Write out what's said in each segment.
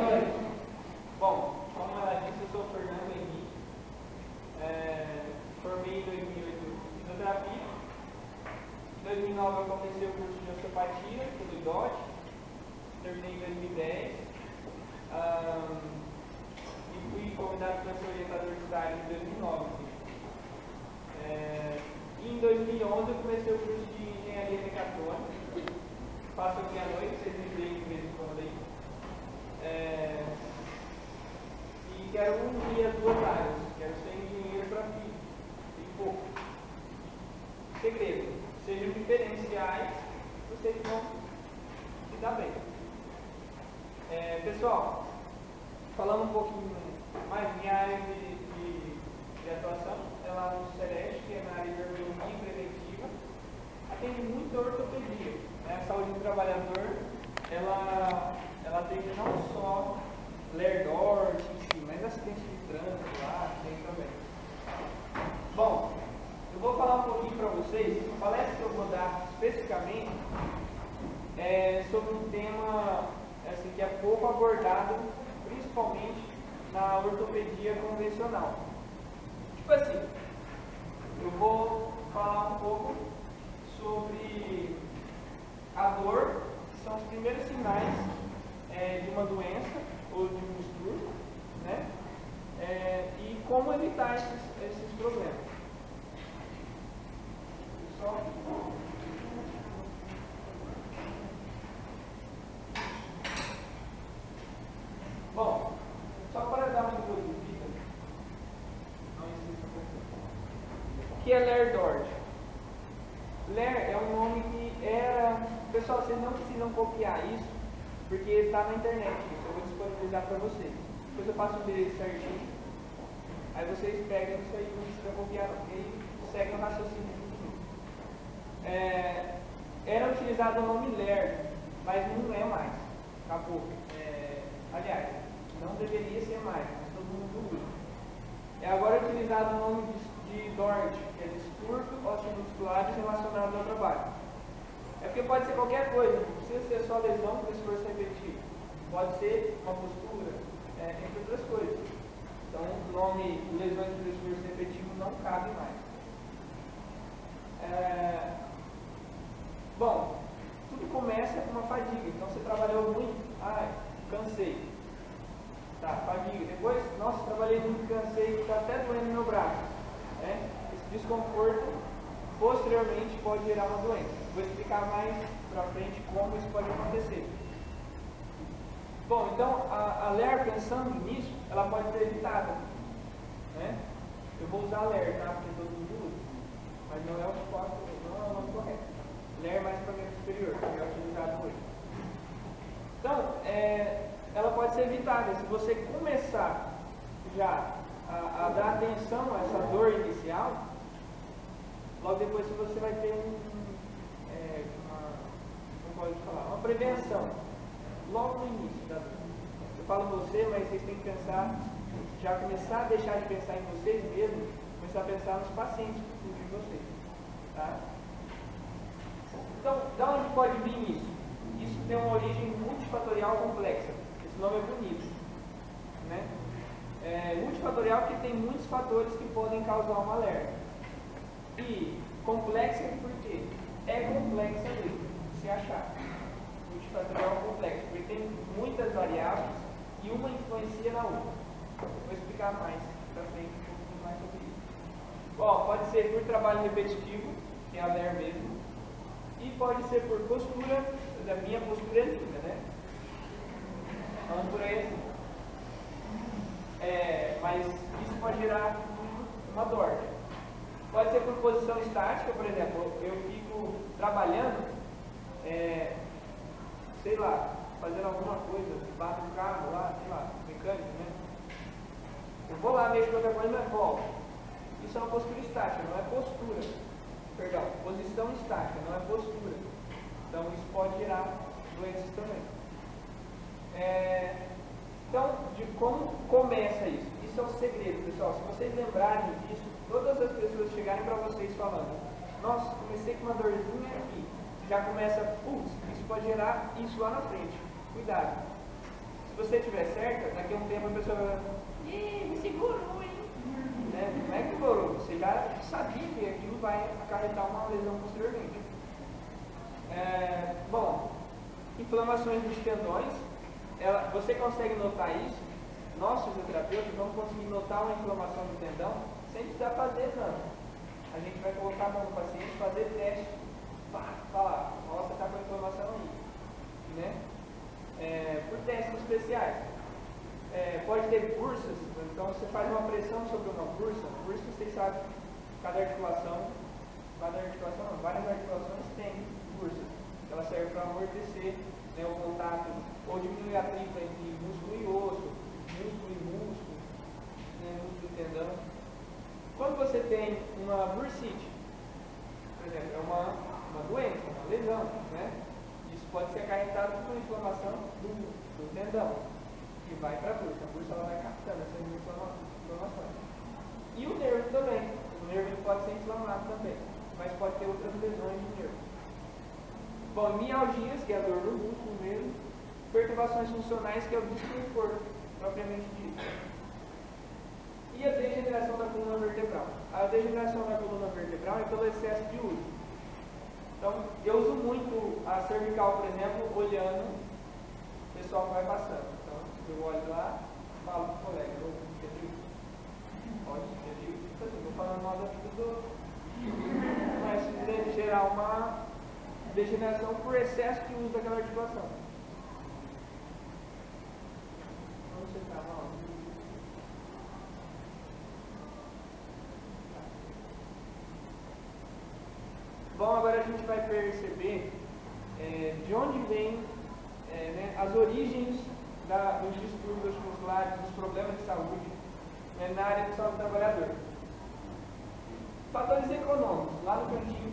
noite. Bom, como ela disse, eu sou o Fernando Henrique. Formei em 2008 em fisioterapia. Em 2009 eu comecei o curso de osteopatia pelo IDOT. Terminei em 2010. E fui convidado para ser orientador de estágio em 2009. E em 2011 eu comecei o curso de engenharia mecatrônica. Faço aqui à noite, vocês me veem de vez em quando aí. E quero unir as duas áreas. Quero ser engenheiro para filho. E pouco. Segredo: sejam diferenciais, vocês vão se dar bem. Pessoal, falando um pouquinho mais, minha área de atuação é lá no Celeste, que é na área de ergonomia preventiva. Atende muito a ortopedia. A saúde do trabalhador, ela atende não só Lerdort em si, mas acidente de trânsito lá, tem também. Bom, eu vou falar um pouquinho para vocês, a palestra que eu vou dar especificamente é sobre um tema assim, que é pouco abordado, principalmente na ortopedia convencional. Tipo assim, eu vou falar um pouco sobre a dor, que são os primeiros sinais de uma doença ou de um distúrbio, né? E como evitar esses problemas. Bom, só para dar uma introduzida, o que é Lerdort? Ler é um nome que era... Pessoal, vocês não precisam copiar isso, porque está na internet isso. Eu vou disponibilizar para vocês. Depois eu passo o endereço certinho. Aí vocês pegam isso aí, não precisa copiar e seguem o raciocínio. Era utilizado o nome Ler, mas não é mais. Acabou. Aliás, não deveria ser mais, mas todo mundo usa. Agora é utilizado o nome de DORT, que é distúrbio osteomusculares relacionados ao trabalho. É porque pode ser qualquer coisa, não precisa ser só lesão por esforço repetitivo. Pode ser uma postura, entre outras coisas. Então, o nome lesões por esforço repetitivo não cabe mais. Bom, tudo começa com uma fadiga. Então, você trabalhou muito, cansei. Tá, fadiga. Depois, nossa, trabalhei muito, cansei, está até doendo meu braço. Esse desconforto, posteriormente, pode gerar uma doença. Vou explicar mais para frente como isso pode acontecer. Bom, então, a LER, pensando nisso, ela pode ser evitada. Eu vou usar a LER, tá? Porque todo mundo usa. Mas não é o nome correto. LER mais para o membro superior, que é utilizado hoje. Então, ela pode ser evitada. Se você começar já a dar atenção a essa dor inicial, logo depois você vai ter uma prevenção, logo no início da dor. Eu falo você, mas vocês têm que pensar, já começar a deixar de pensar em vocês mesmos, começar a pensar nos pacientes futuros de vocês. Tá? Então, da onde pode vir isso? Isso tem uma origem multifatorial complexa. Esse nome é bonito. Multifatorial porque tem muitos fatores que podem causar uma alerta. E complexa porque é complexa mesmo, se achar. Multifatorial complexo, porque tem muitas variáveis e uma influencia na outra. Vou explicar mais para frente um pouquinho mais sobre isso. Pode ser por trabalho repetitivo, que é a LER mesmo, e pode ser por postura, a minha postura é linda, né? Falando por aí assim. Mas isso pode gerar uma dor. Pode ser por posição estática, por exemplo, eu fico trabalhando, sei lá, fazendo alguma coisa, bato o carro lá, sei lá, mecânico, né? Eu vou lá, mexo com outra coisa, mas volto. Isso é uma postura estática, não é postura. Perdão, posição estática, não é postura. Então isso pode gerar doenças também. Então, de como começa isso? Isso é o segredo, pessoal. Se vocês lembrarem disso, todas as pessoas chegarem para vocês falando: nossa, comecei com uma dorzinha aqui. Já começa, isso pode gerar isso lá na frente. Cuidado. Se você estiver certa, daqui a um tempo a pessoa vai falar, ih, me segurou, hein? Né? Não é que demorou, você já sabia que aquilo vai acarretar uma lesão posteriormente. Bom, inflamações dos tendões, você consegue notar isso? Nós, fisioterapeutas, vamos conseguir notar uma inflamação do tendão sem precisar fazer exame. A gente vai colocar a mão no paciente, fazer teste, falar, nossa, está com inflamação aí, né? Por testes especiais. Pode ter bursas, então você faz uma pressão sobre uma bursa. Bursa, vocês sabem, várias articulações têm bursas. Ela serve para amortecer, né, o contato, ou diminuir a atrito entre músculo e osso, músculo e músculo, né, músculo e tendão. Quando você tem uma bursite, por exemplo, é uma doença, uma lesão, né? Isso pode ser acarretado por uma inflamação do tendão, que vai para a bursa. A bursa ela vai captando essas inflamações. E o nervo também. O nervo ele pode ser inflamado também, mas pode ter outras lesões de nervo. Bom, mialgias, que é a dor no músculo mesmo. Perturbações funcionais, que é o desconforto, propriamente dito. E a degeneração da coluna vertebral. A degeneração da coluna vertebral é pelo excesso de uso. Então, eu uso muito a cervical, por exemplo, olhando o pessoal que vai passando. Então, eu olho lá, falo para o colega, estou falando mal da vida do outro. Mas gerar uma degeneração por excesso de uso daquela articulação. Vamos sentar mal. Bom, agora a gente vai perceber de onde vem né, as origens dos distúrbios musculares, dos problemas de saúde na área de saúde do trabalhador. Fatores econômicos, lá no cantinho,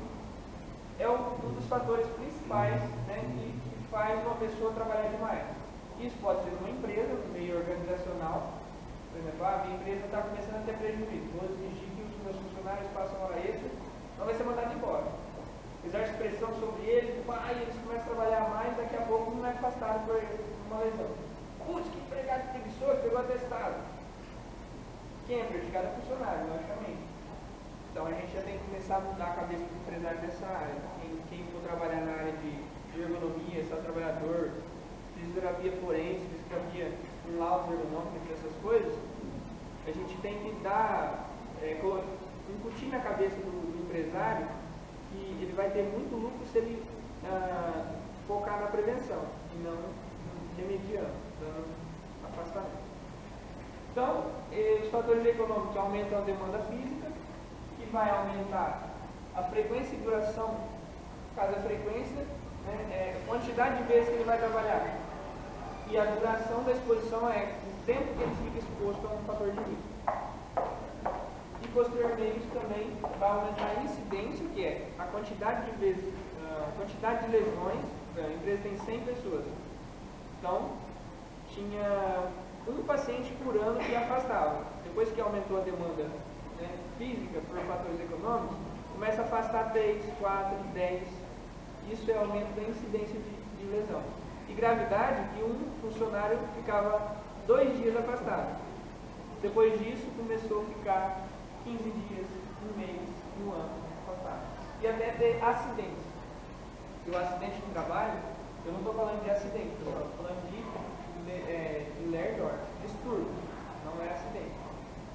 é um dos fatores principais, né, que faz uma pessoa trabalhar demais. Isso pode ser numa empresa, no meio organizacional. Por exemplo, a minha empresa está começando a ter prejuízo, vou exigir que os meus funcionários façam hora extra, não vai ser mandado embora. Exerce pressão sobre eles, eles começam a trabalhar mais, daqui a pouco não é afastado por uma lesão. Putz, que empregado preguiçoso, pegou atestado. Quem é prejudicado é o funcionário, logicamente. Então a gente já tem que começar a mudar a cabeça do empresário nessa área. Quem for trabalhar na área de ergonomia, só trabalhador, fisioterapia forense, fisioterapia com laudos ergonômicos, essas coisas, a gente tem que dar, incutir na cabeça do empresário que ele vai ter muito lucro se ele focar na prevenção e não remediando, dando afastamento. Então, os fatores econômicos aumentam a demanda física, que vai aumentar a frequência e duração, cada frequência, né, quantidade de vezes que ele vai trabalhar. E a duração da exposição é o tempo que ele fica exposto a um fator de risco. E posteriormente também vai aumentar a incidência, que é a quantidade de vezes, a quantidade de lesões. A empresa tem 100 pessoas. Então, tinha um paciente por ano que afastava. Depois que aumentou a demanda, né, física por fatores econômicos, começa a afastar 3, 4, 10. Isso é aumento da incidência de lesão. E gravidade, que um funcionário ficava 2 dias afastado. Depois disso, começou a ficar 15 dias, 1 mês, 1 ano afastado. E até ter acidentes. E o acidente no trabalho, eu não estou falando de acidente, estou falando de LERDOR, distúrbio, não é acidente.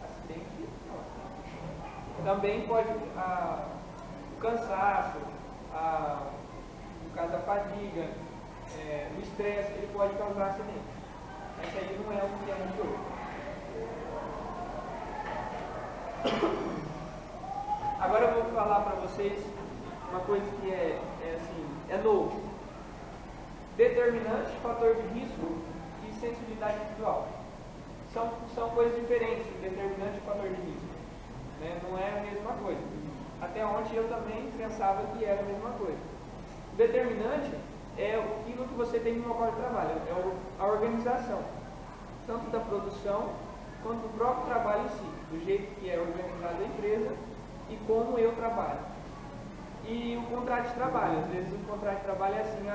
Acidente, não. Também pode, o cansaço, no caso da fadiga, o estresse, ele pode causar acidente. Esse aí não é o tema de hoje. Agora eu vou falar para vocês uma coisa que é novo. Determinante, fator de risco e sensibilidade visual. São coisas diferentes, determinante e fator de risco. Né? Não é a mesma coisa. Até ontem eu também pensava que era a mesma coisa. O determinante é aquilo que você tem no local de trabalho, é a organização, tanto da produção quanto do próprio trabalho em si, do jeito que é organizada a empresa e como eu trabalho. E o contrato de trabalho, às vezes o contrato de trabalho é assim,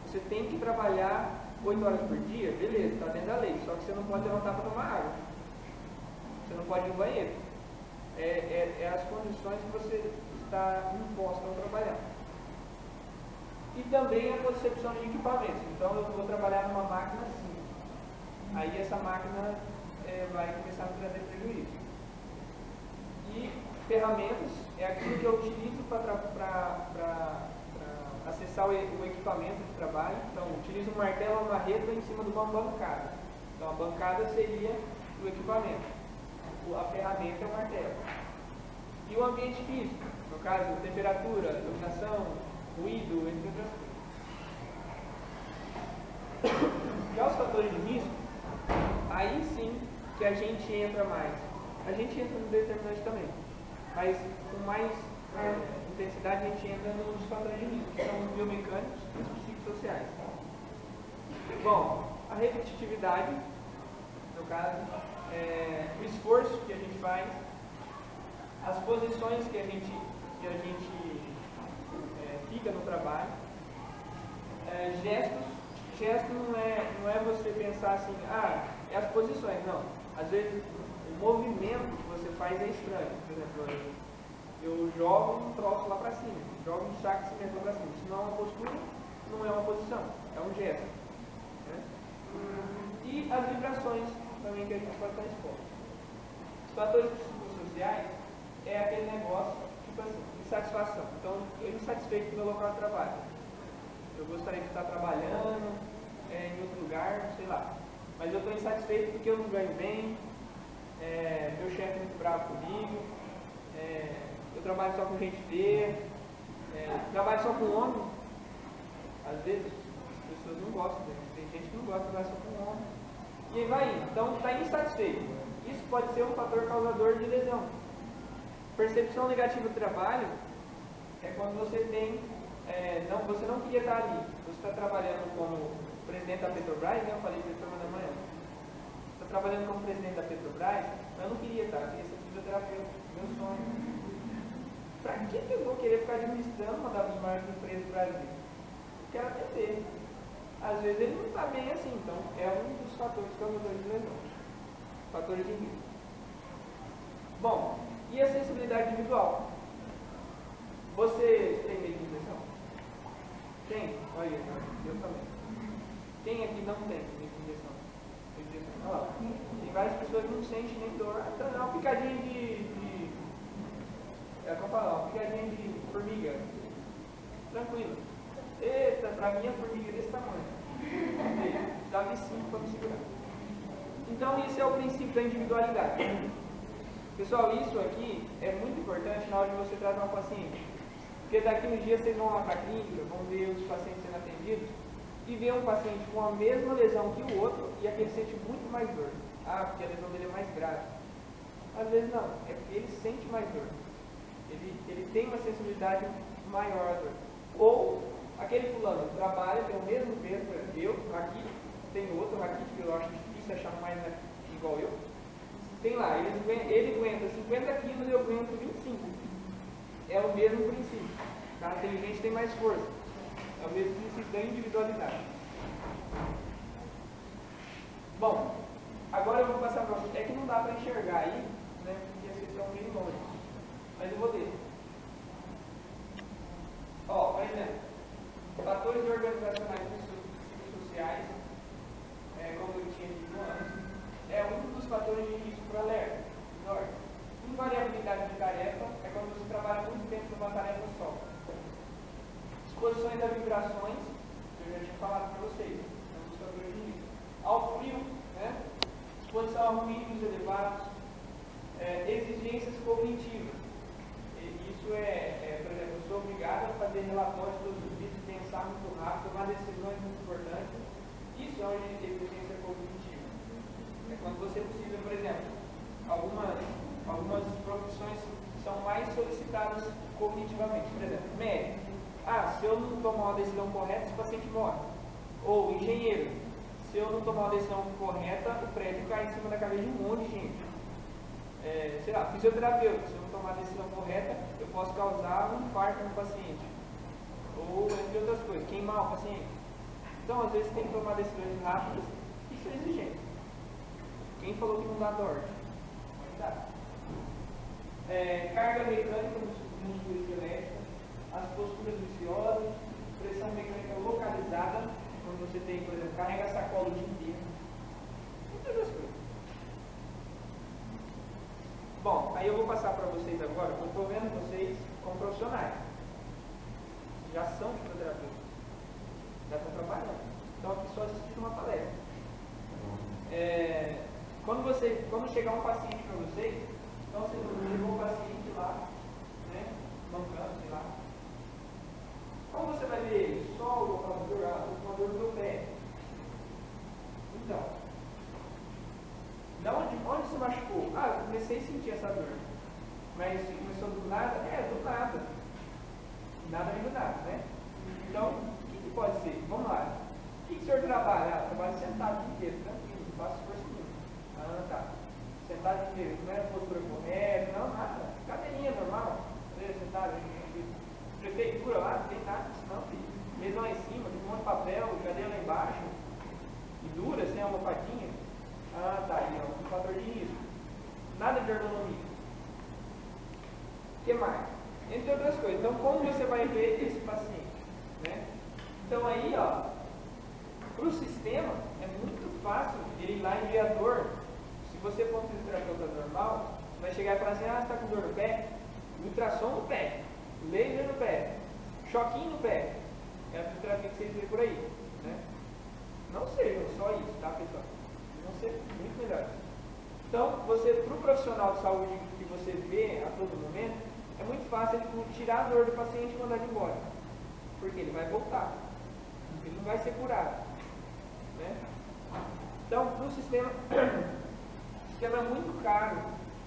você tem que trabalhar 8 horas por dia, beleza, está dentro da lei, só que você não pode levantar para tomar água. Você não pode ir no banheiro. É as condições que você está imposto ao trabalhar. E também a concepção de equipamentos. Então eu vou trabalhar numa máquina assim. Aí essa máquina vai começar a me trazer prejuízo. E ferramentas é aquilo que eu utilizo para acessar o equipamento de trabalho. Então eu utilizo um martelo ou uma marreta em cima de uma bancada. Então a bancada seria o equipamento. A ferramenta é o martelo. E o ambiente físico, no caso, temperatura, iluminação, ruído, entre outras coisas. Já os fatores de risco, aí sim que a gente entra mais. A gente entra no determinante também, mas com mais intensidade a gente entra nos fatores de risco, que são os biomecânicos e os psicossociais. Bom, a repetitividade, no caso, o esforço que a gente faz, as posições que a gente fica no trabalho, gestos. Gesto não é você pensar assim, é as posições, não. Às vezes o movimento que você faz é estranho. Por exemplo, eu jogo um troço lá para cima, jogo um saco de cimento lá para cima. Isso não é uma postura, não é uma posição, é um gesto. Né? E as vibrações também que a gente pode estar exposto. Os fatores psicossociais é aquele negócio, tipo assim, insatisfação. Então, eu insatisfeito com o meu local de trabalho. Eu gostaria de estar trabalhando em outro lugar, sei lá. Mas eu estou insatisfeito porque eu não ganho bem, meu chefe é muito bravo comigo, eu trabalho só com gente feia, trabalho só com homem. Às vezes as pessoas não gostam, né? Tem gente que não gosta de trabalhar só com homem. E aí vai indo. Então está insatisfeito. Isso pode ser um fator causador de lesão. Percepção negativa do trabalho é quando você tem. Você não queria estar ali. Você está trabalhando como presidente da Petrobras, né? Eu falei para ele da manhã. Você está trabalhando como presidente da Petrobras, mas eu não queria estar, eu queria ser fisioterapeuta, meu sonho. Para que eu vou querer ficar administrando uma das maiores empresas do Brasil? Eu quero atender. Às vezes ele não está bem assim, então é um dos fatores causadores de lesão. Fatores de risco. Bom, e a sensibilidade individual? Você tem medo de injeção? Tem? Olha, eu também. Quem aqui não tem medo de injeção? Olha lá. Tem várias pessoas que não sentem nem dor. Então é uma picadinha como falar, uma picadinha de formiga. Tranquilo. Eita, pra mim a formiga é desse tamanho. Dá 5 para me segurar. Então isso é o princípio da individualidade. Pessoal, isso aqui é muito importante na hora de você tratar um paciente. Porque daqui uns dias vocês vão lá para a clínica, vão ver os pacientes sendo atendidos e ver um paciente com a mesma lesão que o outro e aquele sente muito mais dor. Porque a lesão dele é mais grave. Às vezes não, é porque ele sente mais dor. Ele tem uma sensibilidade maior à dor. Ou aquele fulano trabalha, tem o mesmo peso, por exemplo, eu aqui, tem outro aqui que eu acho difícil achar mais igual eu. Tem lá, ele aguenta 50 quilos e eu aguento 25. É o mesmo princípio. Tá? Tem gente que tem mais força. É o mesmo princípio da individualidade. Bom, agora eu vou passar para vocês. É que não dá para enxergar aí, né? Porque vocês estão bem longe. Mas eu vou ler. Por exemplo, fatores organizacionais e psicossociais, como eu tinha dito antes, é um dos fatores de risco para alerta. Invariabilidade de tarefa é quando você trabalha muito tempo numa tarefa só. Exposições a vibrações, que eu já tinha falado para vocês, é um dos fatores de risco. Ao frio, né? Exposição a ruídos elevados, exigências cognitivas. Isso por exemplo, eu sou obrigado a fazer relatórios todos os dias, pensar muito rápido, tomar decisões muito importantes. Isso é uma exigência cognitiva. É quando você precisa, por exemplo, algumas profissões são mais solicitadas cognitivamente. Por exemplo, médico. Se eu não tomar uma decisão correta, esse paciente morre. Ou engenheiro. Se eu não tomar uma decisão correta, o prédio cai em cima da cabeça de um monte de gente. Fisioterapeuta. Se eu não tomar a decisão correta, eu posso causar um infarto no paciente. Ou entre outras coisas, queimar o paciente. Então, às vezes, tem que tomar decisões rápidas e isso é exigente. Quem falou que não dá ordem? Não dá. Carga mecânica nos fluidos elétricos, as posturas viciosas, pressão mecânica localizada, quando você tem, por exemplo, carrega a sacola o dia inteiro. Muitas das coisas. Bom, aí eu vou passar para vocês agora, porque eu estou vendo vocês como profissionais. Já são fisioterapeutas. Já estão trabalhando. Então aqui só assistindo uma palestra. Quando chegar um paciente para vocês, então você levou um paciente lá, né, mancando, sei lá. Como você vai ver ele? Só o locomotor do pé. Então, onde se machucou? Ah, eu comecei a sentir essa dor. Mas começou do nada? Do nada. Nada vem do nada, né? Então, o que pode ser? Vamos lá. O que o senhor trabalha? Trabalho sentado o dia inteiro, tranquilo, não faço esforço nenhum. Tá. Sentado o dia inteiro, não é postura correta, não, nada. Cadeirinha normal. Sentado, prefeitura lá, não tem nada disso não, filho. Mesa lá em cima, tem um monte de papel, cadeira lá embaixo. E dura, sem almofadinha. Tá aí, ó, um fator de risco. Nada de ergonomia. O que mais? Entre outras coisas. Então, como você vai ver esse paciente? Né? Então, aí, ó, para o sistema, é muito fácil ele ir lá em dor. Se você for um fisioterapeuta normal, vai chegar e falar assim: você está com dor no pé? Ultrassom no pé, laser no pé, choquinho no pé. É a fisioterapia que vocês veem por aí. Né? Não sejam só isso, tá, pessoal? Vão ser muito melhores. Então, para o profissional de saúde que você vê a todo momento, é muito fácil ele tirar a dor do paciente e mandar ele embora. Porque ele vai voltar. Ele não vai ser curado. Né? Então, para o sistema é muito caro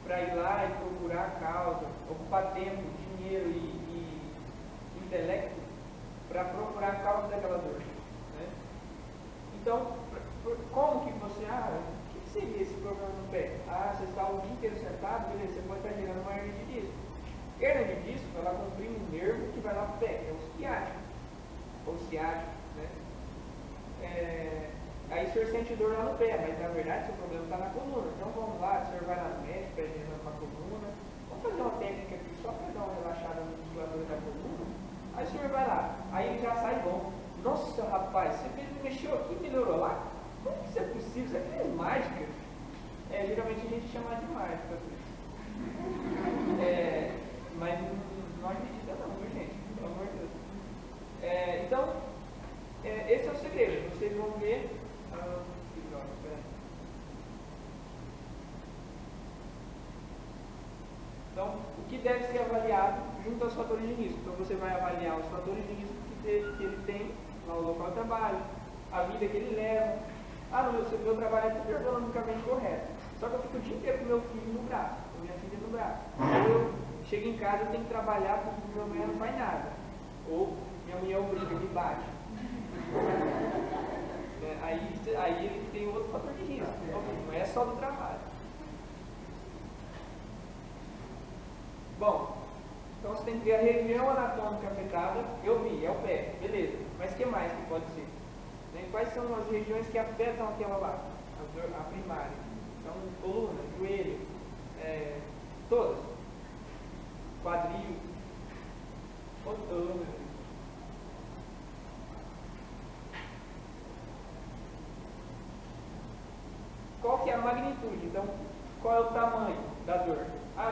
para ir lá e procurar a causa, ocupar tempo, dinheiro e intelecto para procurar a causa daquela dor. Né? Então, como que você, o que seria esse problema no pé? Você está o dia inteiro sentado, beleza, você pode estar gerando uma hernia de disco. Hernia de disco, ela comprime um nervo que vai lá para o pé, é o ciático. Ou ciático, né? Aí o senhor sente dor lá no pé, mas na verdade seu problema está na coluna. Então vamos lá, o senhor vai na médica, pede uma coluna. Vamos fazer uma técnica aqui só para dar uma relaxada no musculatura da coluna. Aí o senhor vai lá, aí ele já sai bom. Nossa, rapaz, você mexeu aqui e melhorou lá? Como que isso é possível? Isso aqui é mágica. Geralmente a gente chama de mágica. Mas não acredita não, viu, gente? Pelo amor de Deus. Então, esse é o segredo. Vocês vão ver. Então, o que deve ser avaliado junto aos fatores de risco? Então, você vai avaliar os fatores de risco que ele tem lá no local de trabalho, a vida que ele leva. Meu trabalho é tudo ergonomicamente correto. Só que eu fico o dia inteiro com meu filho no braço, com minha filha no braço. Ou eu chego em casa e tenho que trabalhar porque minha mulher não faz nada. Ou minha mulher obriga, me bate. Aí ele tem outro fator de risco. Não é só do trabalho. Bom, então você tem que ver a região anatômica afetada. Eu vi, é o pé, beleza. Mas o que mais que pode ser? Quais são as regiões que afetam aquela lá? A primária. Então, coluna, joelho, todas. Quadril, cotovelo. Qual que é a magnitude? Então, qual é o tamanho da dor?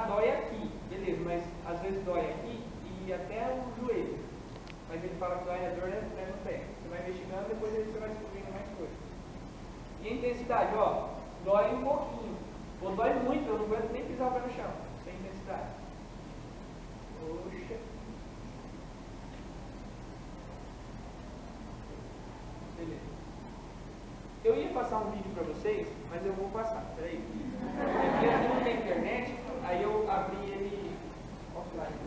Dói aqui, beleza, mas às vezes dói aqui e até o joelho. Mas ele fala que dói a dor é no pé. Você vai investigando, depois você vai descobrindo mais coisas. E a intensidade, dói um pouquinho. Ou dói muito, eu não aguento nem pisar o pé no chão. Sem intensidade. Poxa. Beleza. Eu ia passar um vídeo para vocês, mas eu vou passar. Peraí. Porque aqui não tem internet, aí eu abri ele offline.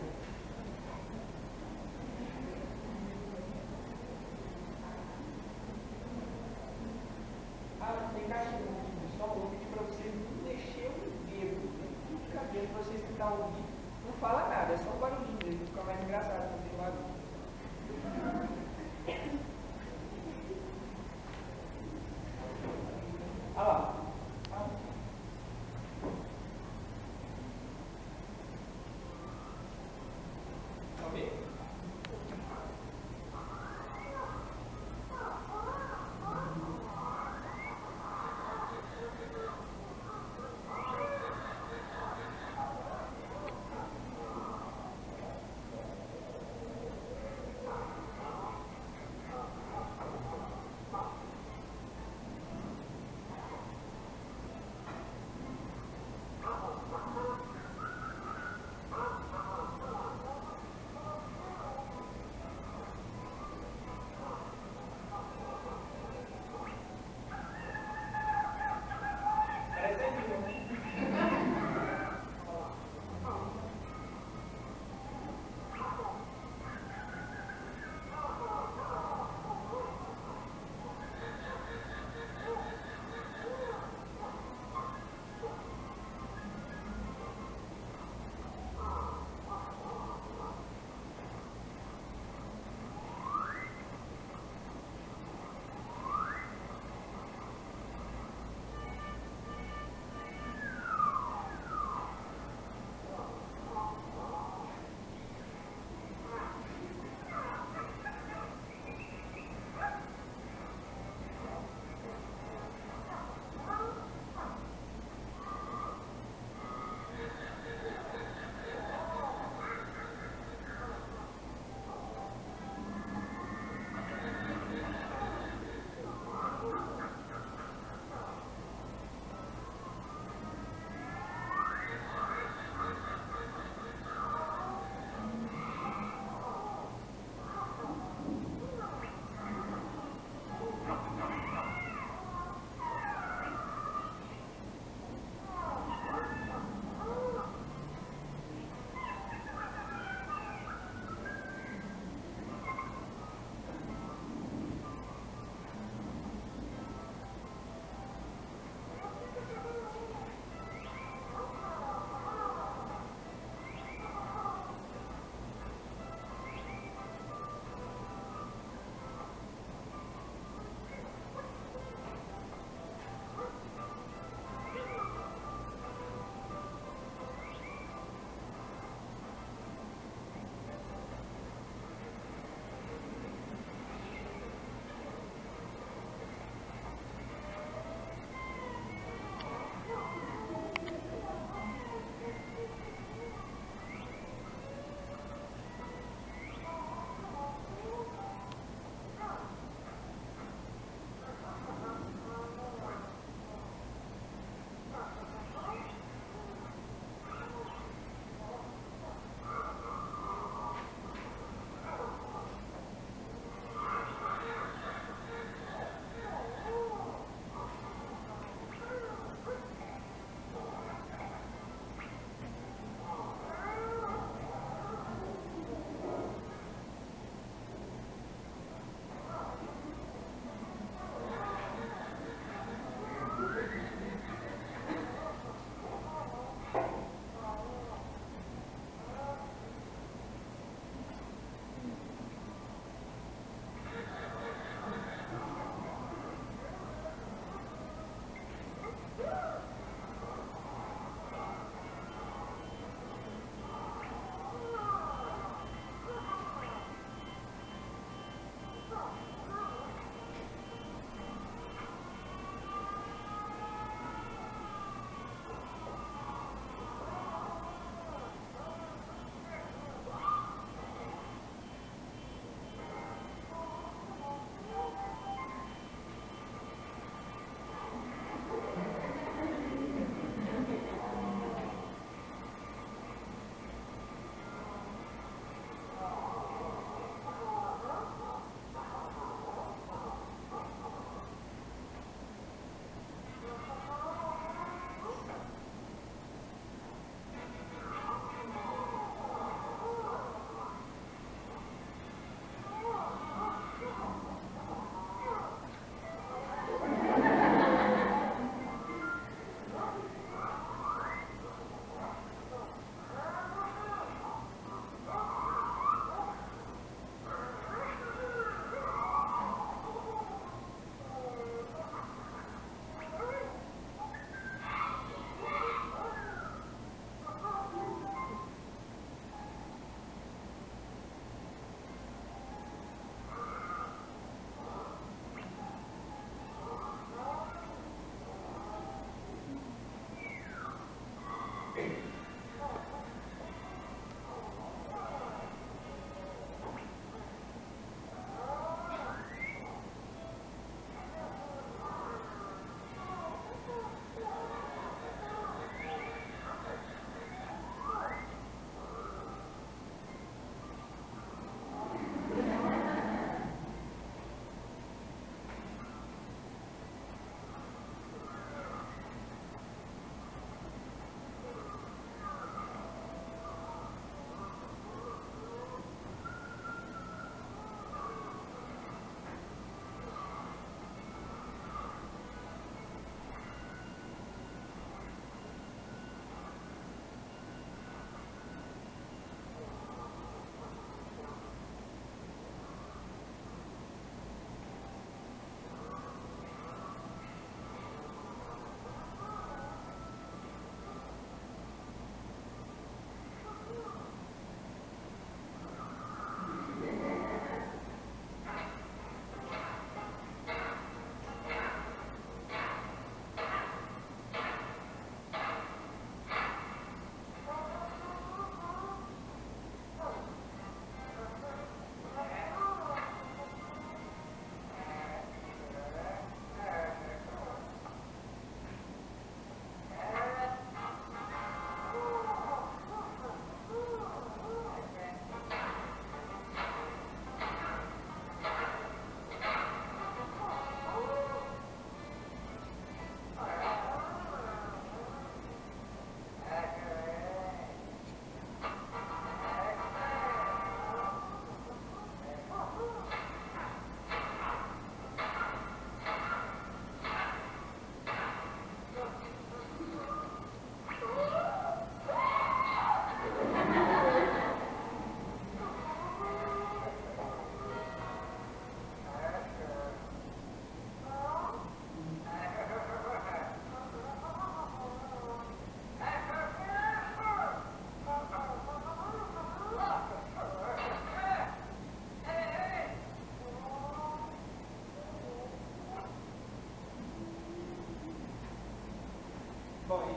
Tem caixinha de som, eu vou pedir para vocês não mexer o dedo. Fica vendo para vocês tentar ouvir. Não fala nada, é só um barulhinho mesmo, fica mais engraçado quando tem barulho.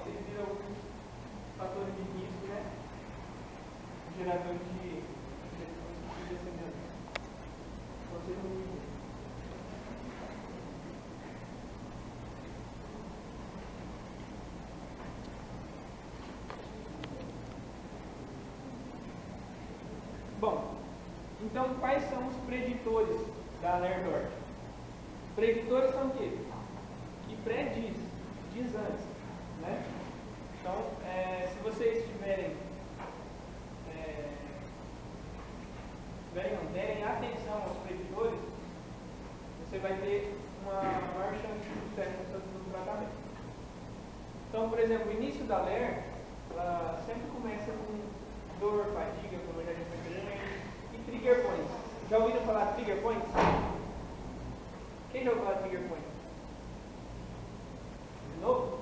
vocês viram alguns fatores de risco, né? Geradores de descendentes. Vocês não viram. Bom, então quais são os preditores da LER-DORT? Preditores são o quê? Que prediz, diz antes, né? Então, se vocês derem atenção aos preditores, você vai ter uma maior chance de sucesso no tratamento. Então, por exemplo, o início da LER, ela sempre começa com dor, fadiga, como eu já disse anteriormente, e trigger points. Já ouviram falar de trigger points? Quem já ouviu falar de trigger points? De novo?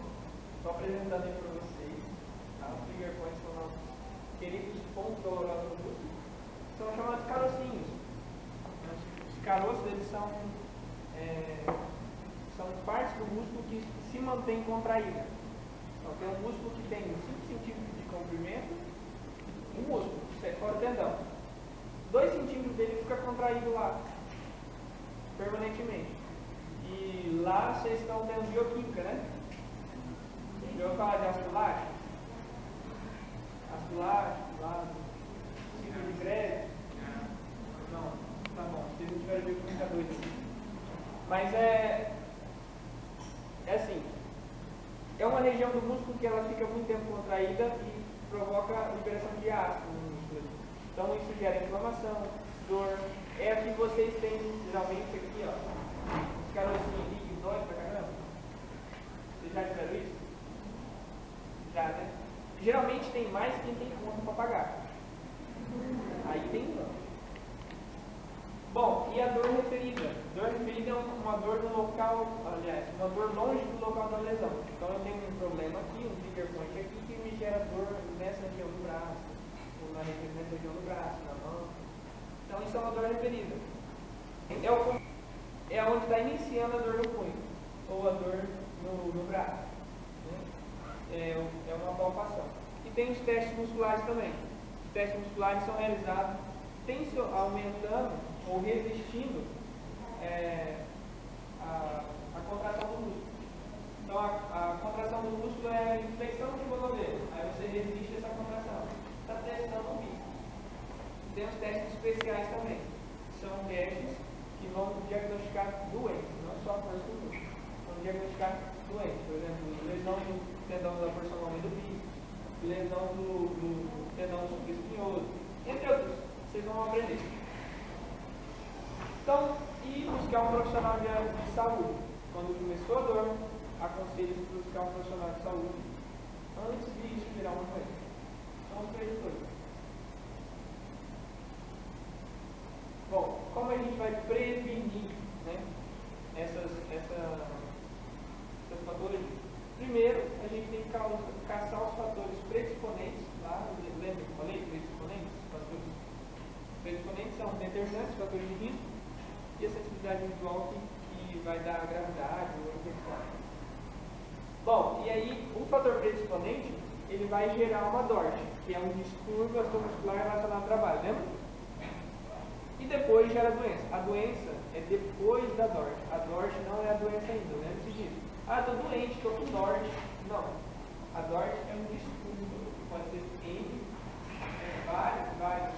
Só apresentando aí para vocês. Tá? Os trigger points são nossos queridos pontos dolorosos do músculo. São chamados carocinhos. Os caroços, eles são partes do músculo que se mantém contraída. Então, tem um músculo que tem 5 centímetros de comprimento, um músculo, fora o tendão. 2 centímetros dele fica contraído lá, permanentemente. E lá vocês estão tendo bioquímica, né? Já ouviu falar de ácido lático? Ácido lático, lá, ciclo de Krebs? Não, tá bom, vocês não tiveram bioquímica 2 aqui. Mas é assim, é uma região do músculo que ela fica muito tempo contraída e provoca liberação de ácido no músculo. Então isso gera inflamação, dor. É a que vocês têm geralmente aqui, ó. Os carocinhos aqui que dói pra caramba. Vocês já tiveram isso? Já, né? Geralmente tem mais quem tem conta para pagar. Aí tem não. Bom, e a dor referida? Dor referida é uma dor no local, aliás, uma dor longe do local da lesão. Então eu tenho um problema aqui, um trigger point aqui, que me gera dor nessa região do braço, ou nessa região do braço, na mão. Então isso é uma dor referida. É onde está iniciando a dor no punho, ou a dor no braço. Né? É uma palpação. E tem os testes musculares também. Os testes musculares são realizados aumentando ou resistindo a contração do músculo. Então a contração do músculo é a inflexão do cotovelo. Aí você resiste a essa contração. Está testando o bico. Tem os testes especiais também. São testes que vão diagnosticar doenças, não só a força do músculo. Vão diagnosticar doenças. Por exemplo, lesão do tendão da porção longa do bico, lesão do tendão subespinhoso, entre outros. Vocês vão aprender. Então, e buscar um profissional de saúde. Quando começou a dor, aconselho buscar um profissional de saúde antes de isso virar uma doença. São os preditores. Bom, como a gente vai prevenir, né, essas patologias? Primeiro, a gente tem que caçar os fatores predisponentes, lá, lembra que eu falei? Predisponentes? Fatores predisponentes são determinantes, fatores de risco, e a sensibilidade individual que vai dar a gravidade ou a infecção. Bom, e aí o fator predisponente, ele vai gerar uma DORT, que é um distúrbio osteomuscular relacionado ao trabalho, lembra? E depois gera a doença. A doença é depois da DORT. A DORT não é a doença ainda, lembre-se disso. Ah, estou doente, estou com DORT. Não. A DORT é um distúrbio que pode ter N, vários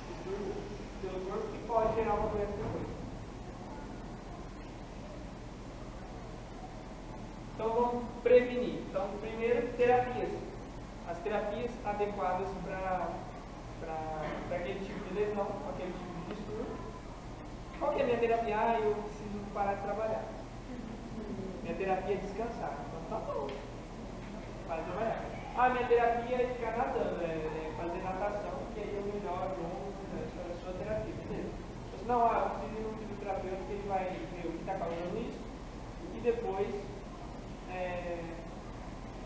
distúrbios pelo corpo que pode gerar uma doença depois. Então vamos prevenir. Então, primeiro, terapias. As terapias adequadas para aquele tipo de lesão, aquele tipo de distúrbio. Qual que é a minha terapia? Ah, eu preciso parar de trabalhar. Minha terapia é descansar. Então tá bom. Para de trabalhar. Ah, minha terapia é ficar nadando, é fazer natação, que aí eu melhoro, essa é a sua terapia, beleza? Mas não, eu preciso ir no fisioterapeuta que ele vai ver o que está causando isso e depois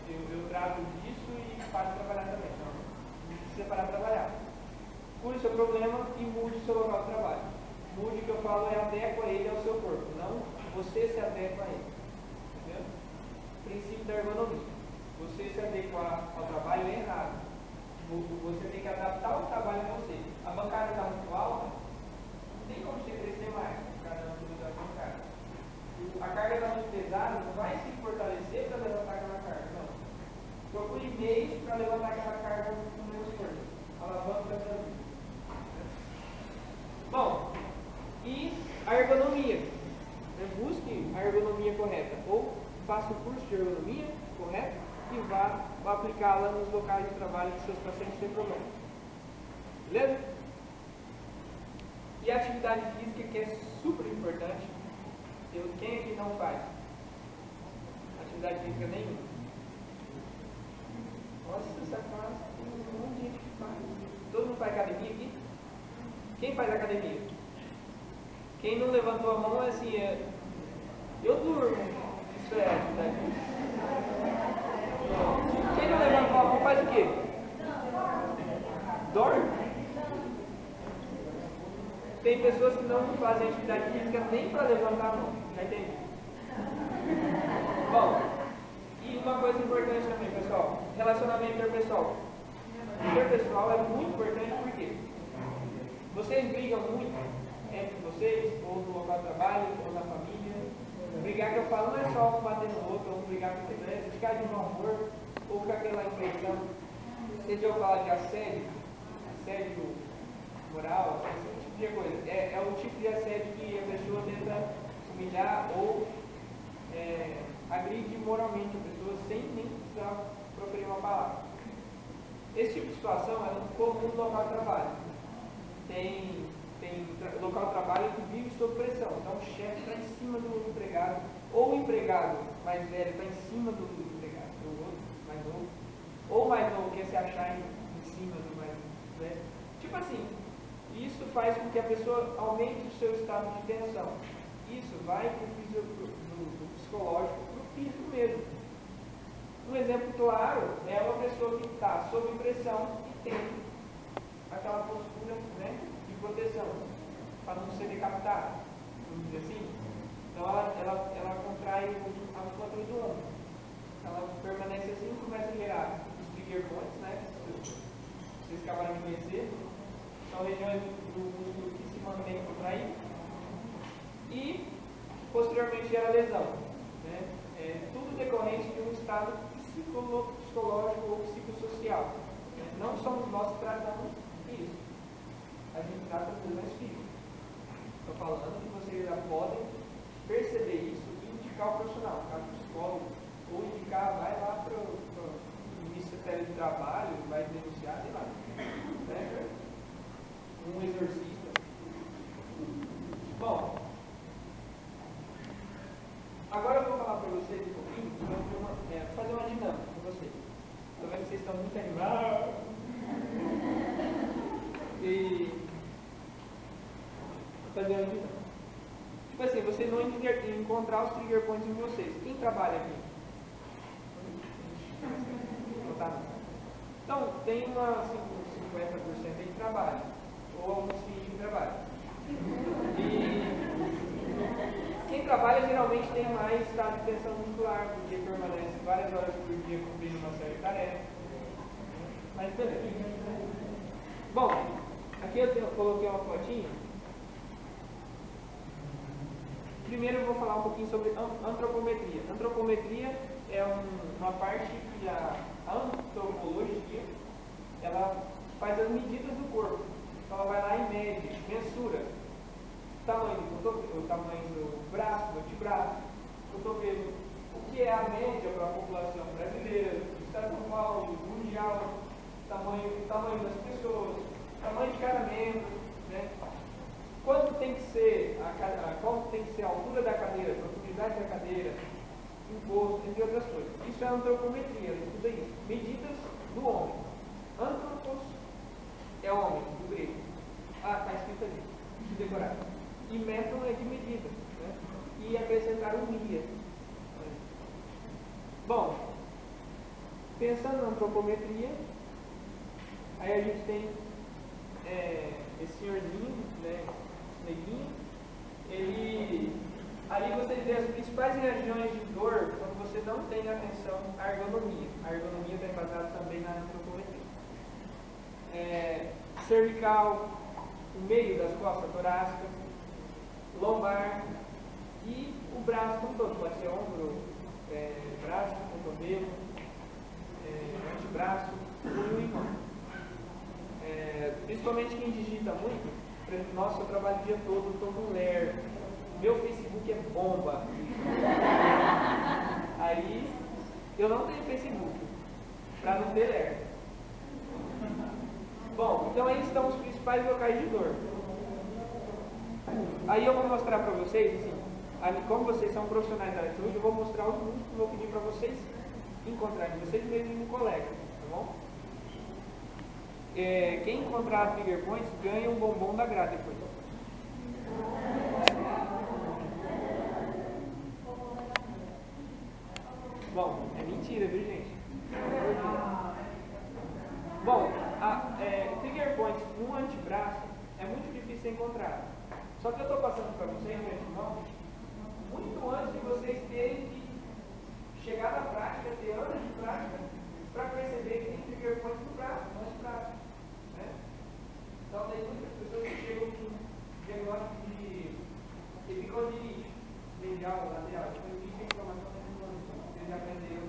eu trato disso e paro de trabalhar também. Não precisa parar de trabalhar. Cure o seu problema e mude o seu local de trabalho. Mude, o que eu falo, é adequa ele ao seu corpo, não você se adequa a ele. Entendeu? Princípio da ergonomia. você se adequar ao trabalho é errado. Você tem que adaptar o trabalho a você. A bancada está muito alta, não tem como você crescer mais por causa da altura da bancada. A carga está muito pesada, não vai se fortalecer para levantar aquela carga, não. Procure meios para levantar aquela carga com menos força. Alavanca da vida. Bom, e a ergonomia. Busque a ergonomia correta. Ou faça o curso de ergonomia correto e vá aplicá-la nos locais de trabalho que seus pacientes têm problema. Beleza? E a atividade física, que é super importante. Quem aqui não faz? Atividade física nenhuma. Nossa, essa classe tem um monte de gente que faz. Todo mundo faz academia aqui? Quem faz academia? Quem não levantou a mão é assim, eu durmo. Isso é atividade física. Quem não levantou a mão faz o quê? Dorme? Tem pessoas que não fazem atividade física nem para levantar a mão. Já entendi? Bom, e uma coisa importante também, pessoal: relacionamento interpessoal. Interpessoal é muito importante porque vocês brigam muito entre vocês, ou no local de trabalho, ou na família. Brigar que eu falo não é só um bater no outro, ou brigar com o outro, ficar de mau humor, ou ficar aquela impressão. Vocês já ouviram falar de assédio moral, esse tipo de coisa. É o tipo de assédio que a pessoa tenta humilhar ou agride moralmente a pessoa sem nem precisar proferir uma palavra. Esse tipo de situação é muito comum no local de trabalho. Tem local de trabalho que vive sob pressão. Então o chefe está em cima do empregado, ou o empregado mais velho está em cima do empregado, do outro mais novo, ou o mais novo quer se achar em cima do mais velho. Tipo assim, isso faz com que a pessoa aumente o seu estado de tensão. Isso vai do psicológico para o físico mesmo. Um exemplo claro é uma pessoa que está sob pressão e tem aquela postura, né, de proteção, para não ser decapitada, vamos dizer assim. Então ela contrai a musculatura do ombro. Ela permanece assim e começa a gerar os trigger points, né? Vocês acabaram de conhecer. São regiões do músculo que se mantêm contraídas. E posteriormente gera lesão. Né? Tudo decorrente de um estado psicológico ou psicossocial. Não somos nós que tratamos isso. A gente trata das lesões físicas. Estou falando que vocês já podem perceber isso e indicar o profissional, no caso do psicólogo, ou indicar, vai lá para o Ministério de Trabalho, vai denunciar, sei lá. Né? Um exorcista. Bom, agora eu vou falar para vocês um pouquinho, fazer uma dinâmica com vocês. Estou vendo que vocês estão muito animados. E fazer uma dinâmica. Tipo assim, vocês vão encontrar os trigger points em vocês. Quem trabalha aqui? Não tá não. Então, tem uma 50% aí que trabalha. Ou alguns fins de trabalho. E quem trabalha geralmente tem mais estado de tensão muscular, porque permanece várias horas por dia cumprindo uma série de tarefas. Mas beleza. Bom, aqui eu coloquei uma fotinha. Primeiro eu vou falar um pouquinho sobre antropometria. Antropometria é uma parte que a antropologia ela faz as medidas do corpo. Então ela vai lá e mede, mensura o tamanho do cotovelo, o tamanho do braço, do antebraço, cotovelo. O que é a média para a população brasileira, do estado de São Paulo, mundial, tamanho das pessoas, tamanho de cada membro, né? Quanto tem que ser a altura da cadeira, a profundidade da cadeira, imposto, entre outras coisas. Isso é antropometria, estuda isso. Medidas do homem. Antropos é homem, do grego. Ah, está escrito ali. Deixa eu decorar. E método é de medida. Né? E acrescentar um guia. Bom, pensando na antropometria, aí a gente tem esse senhorzinho, né? Neguinho, ali vocês veem as principais regiões de dor quando você não tem atenção à ergonomia. A ergonomia está embasada também na antropometria. Cervical, o meio das costas torácicas, lombar e o braço como todo. Pode ser ombro, braço, cotovelo, antebraço, punho e mão. Principalmente quem digita muito, por exemplo, nossa, eu trabalho o dia todo, estou com ler, meu Facebook é bomba. Aí, eu não tenho Facebook, para não ter ler. Bom, então aí estão os principais locais de dor. Aí eu vou mostrar para vocês, assim, como vocês são profissionais da área de saúde, eu vou mostrar os músculos que vou pedir para vocês encontrarem, vocês mesmos no colega, tá bom? Quem encontrar trigger points ganha um bombom da Gra depois. Bom, é mentira, viu, gente? Bom, trigger points no antebraço é muito difícil de encontrar. Só que eu estou passando para vocês, de antemão, muito antes de vocês terem que chegar na prática, ter anos de prática, para perceber que tem trigger points no braço, no antebraço. Né? Então, tem muitas pessoas que chegam com diagnóstico de epicondilite, medial, lateral. Depois de inflamação da inflamação. Vocês já aprenderam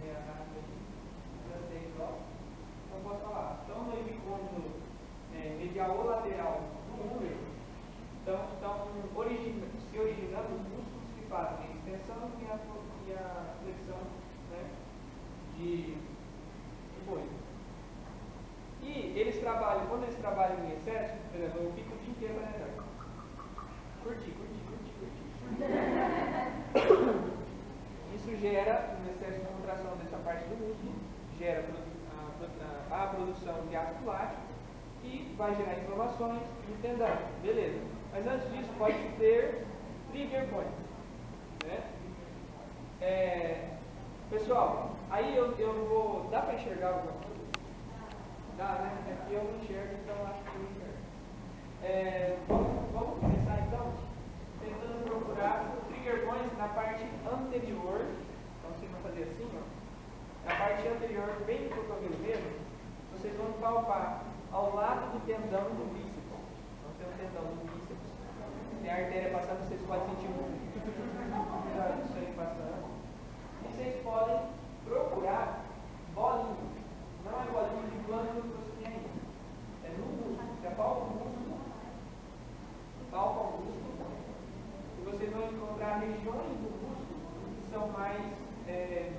a francês, ó. Então, posso falar. Então, no epicôndilo medial ou lateral do úmero, estão se originando os músculos que fazem a extensão e a flexão, né, de boi. E eles trabalham, quando eles trabalham em excesso, por exemplo, eu fico o dia inteiro na verdade. Curtir. Isso gera um excesso de contração dessa parte do músculo, gera a produção de ácido lático e vai gerar inflamações no tendão. Beleza. Mas antes disso, pode ter trigger points. Né? Pessoal, aí eu vou... Dá para enxergar alguma coisa? Dá, né? É porque eu não enxergo, então acho que eu enxergo. Vamos começar então tentando procurar trigger points na parte anterior. Então vocês vão fazer assim, ó. Na parte anterior, bem no cotovelo mesmo, vocês vão palpar ao lado do tendão do bíceps. Então tem o tendão do bíceps, tem a artéria passando, vocês podem sentir isso aí passando. E vocês podem procurar bolinhas. Não é bolinha de glândula que você tem aí. É no músculo. Você palpa o músculo. E vocês vão encontrar regiões do músculo que são mais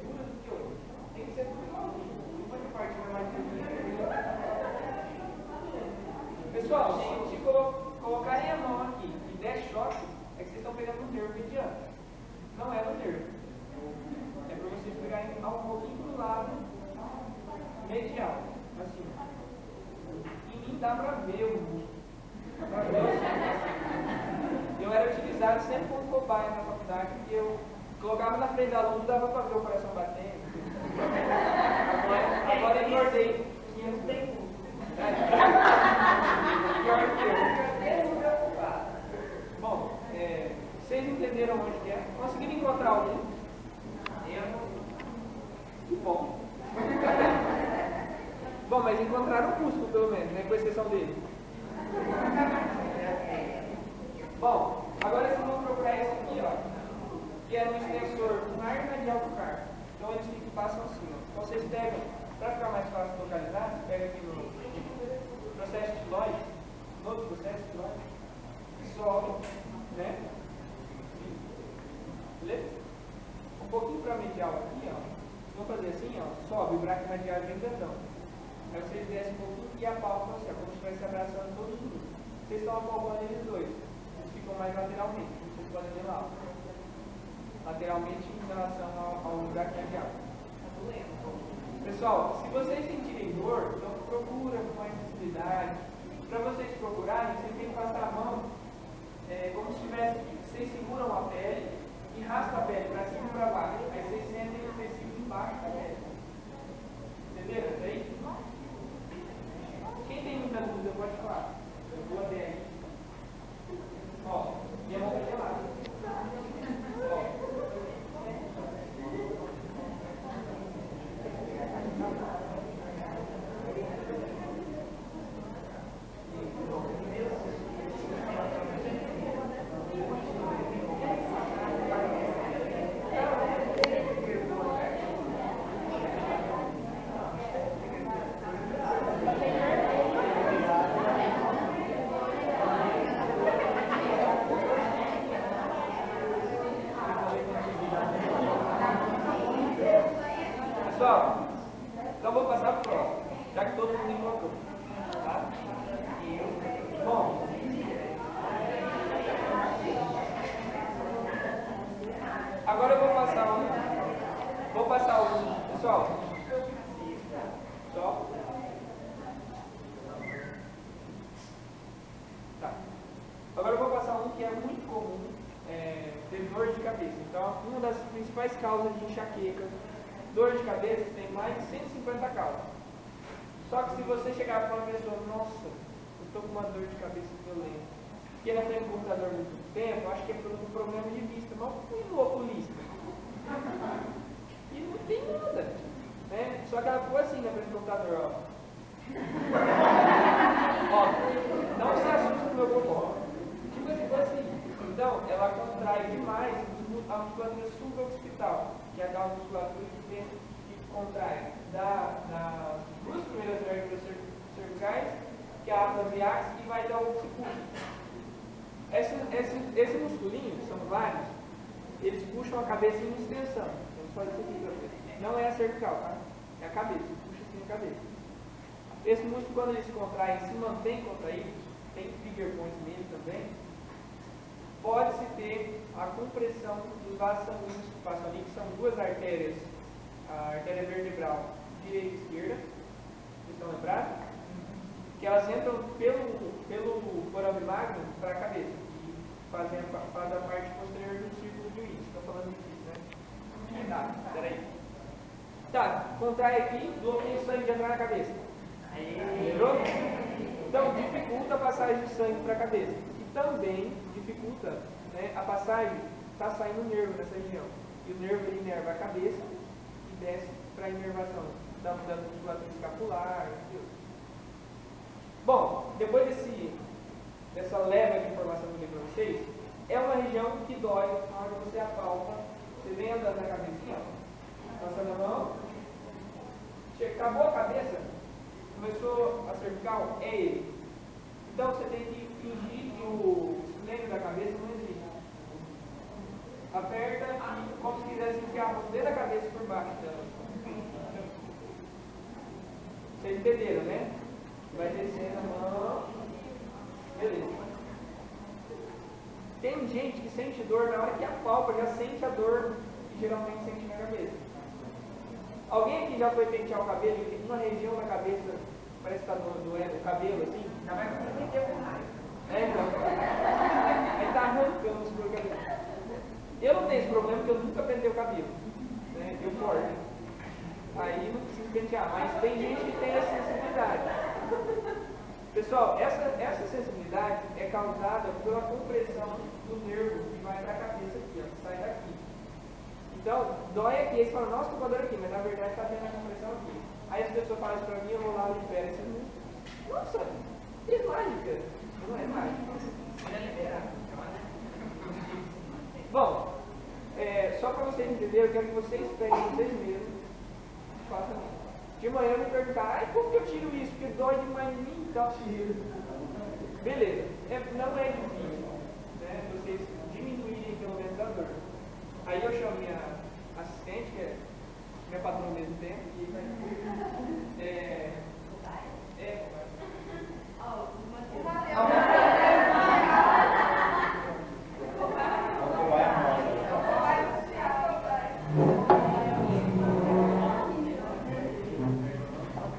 duras do que outras. Tem que ser tudo igualzinho. Uma parte é mais durinha. Pessoal, se colocarem a mão aqui e der choque, é que vocês estão pegando no nervo mediano. Não é no nervo. É para vocês pegarem um pouquinho pro lado medial. Assim. E nem dá para ver o músculo. Dá para ver o músculo. Eu era utilizado sempre como cobaia na faculdade, porque eu colocava na frente do aluno e dava para ver o coração batendo. Agora eu engordei 500 segundos. Bom, vocês entenderam onde que é? Conseguiram encontrar algum? Bom. Bom, mas encontraram o músculo pelo menos, né? Com exceção dele. Bom, agora vocês vão procurar esse aqui, ó. Que é no extensor lunar e medial do carpo. Então eles passam assim, ó. Então vocês pegam, para ficar mais fácil de localizar, vocês pegam aqui no processo estiloide, no processo estiloide, sobe, né? Beleza? Um pouquinho para medial aqui, ó. Vou fazer assim, ó. Sobe o braço medial bem grandão. Aí vocês descem um pouquinho e apalpam assim, ó, como se estivesse abraçando todos os músculos. Vocês estão apalpando eles dois. Eles ficam mais lateralmente, como vocês podem ver lá. Lateralmente em relação ao braço medial. Pessoal, se vocês sentirem dor, então procura com mais sensibilidade. Para vocês procurarem, vocês têm que passar a mão como se tivesse, vocês seguram a pele e raspam a pele para cima e para baixo. Aí vocês sentem o tecido embaixo da pele. Entenderam isso aí? Quem tem muita dúvida pode falar. Eu vou até aí. Ó, minha mão está gelada. Ó. Pessoal, só. Tá. Agora eu vou passar um que é muito comum, ter dor de cabeça. Então, uma das principais causas de enxaqueca, dor de cabeça, tem mais de 150 causas. Só que se você chegar para uma pessoa, nossa, eu estou com uma dor de cabeça violenta, porque na frente do computador muito tempo, eu acho que é por um problema de vista, mas eu fui no oculista. E não tem nada. Né? Só que ela ficou assim na frente do computador, ó. Ó, não se assusta com o meu corpo. Tipo assim, ficou assim. Então, ela contrai demais a musculatura subaoccipital, que é aquela musculatura que contrai das duas primeiras vértebras cervicais, que é a apiax, e vai dar o occiput. Esse musculinho, que são vários, eles puxam a cabeça em extensão. Vamos fazer isso aqui para vocês. Não é a cervical, tá? É a cabeça, puxa assim a cabeça. Esse músculo, quando ele se contrai e se mantém contraído, tem trigger points nele também, pode-se ter a compressão dos vasos sanguíneos que passam ali, que são duas artérias, a artéria vertebral direita e esquerda, vocês estão lembrados? Que elas entram pelo foramen magnum para a cabeça e fazem a parte posterior do círculo de Willis. Estou falando disso, né? Tá, peraí. Tá, contrai aqui, bloqueia o sangue de entrar na cabeça. Lembrou? Então, dificulta a passagem de sangue para a cabeça. E também dificulta, né, a passagem, está saindo nervo nessa região. E o nervo ele inerva a cabeça e desce para a inervação da musculatura escapular. Entendeu? Bom, depois dessa leva de informação que eu dei para vocês, é uma região que dói na hora que você apalpa. Você vem andando na cabecinha, ó, passando a mão, acabou a cabeça, começou a cervical, é ele. Então você tem que fingir que o esplênio da cabeça não existe. Aperta e como se quisesse enfiar a mão dentro da cabeça por baixo dela. Vocês entenderam, né? Vai descendo a mão. Beleza. Tem gente que sente dor na hora que apalpa, já sente a dor que geralmente sente na cabeça. Alguém aqui já foi pentear o cabelo e tem uma região da cabeça, parece que está doendo o cabelo assim? Já vai comprometer com raiva. Então. Aí está arrancando o cabelo. Eu não tenho esse problema porque eu nunca pentei o cabelo. Né? Eu corto. Aí não preciso pentear, mas tem gente que tem essa sensibilidade. Pessoal, essa sensibilidade é causada pela compressão do nervo que vai para a cabeça aqui, ó, que sai daqui. Então, dói aqui, aí você fala, nossa, tô dor aqui, mas na verdade está tendo a compressão aqui. Aí as pessoas falam isso para mim, eu vou lá e libero esse músculo. Nossa, que mágica! Não é mágica. Bom, só para vocês entenderem, eu quero que vocês peguem vocês mesmos e façam isso. De manhã eu me perguntar, como que eu tiro isso? Porque dói demais em mim, então tiro. Beleza, não é difícil, né, vocês diminuírem pelo menos a dor. Aí eu chamo minha assistente, que é minha patroa ao mesmo tempo, e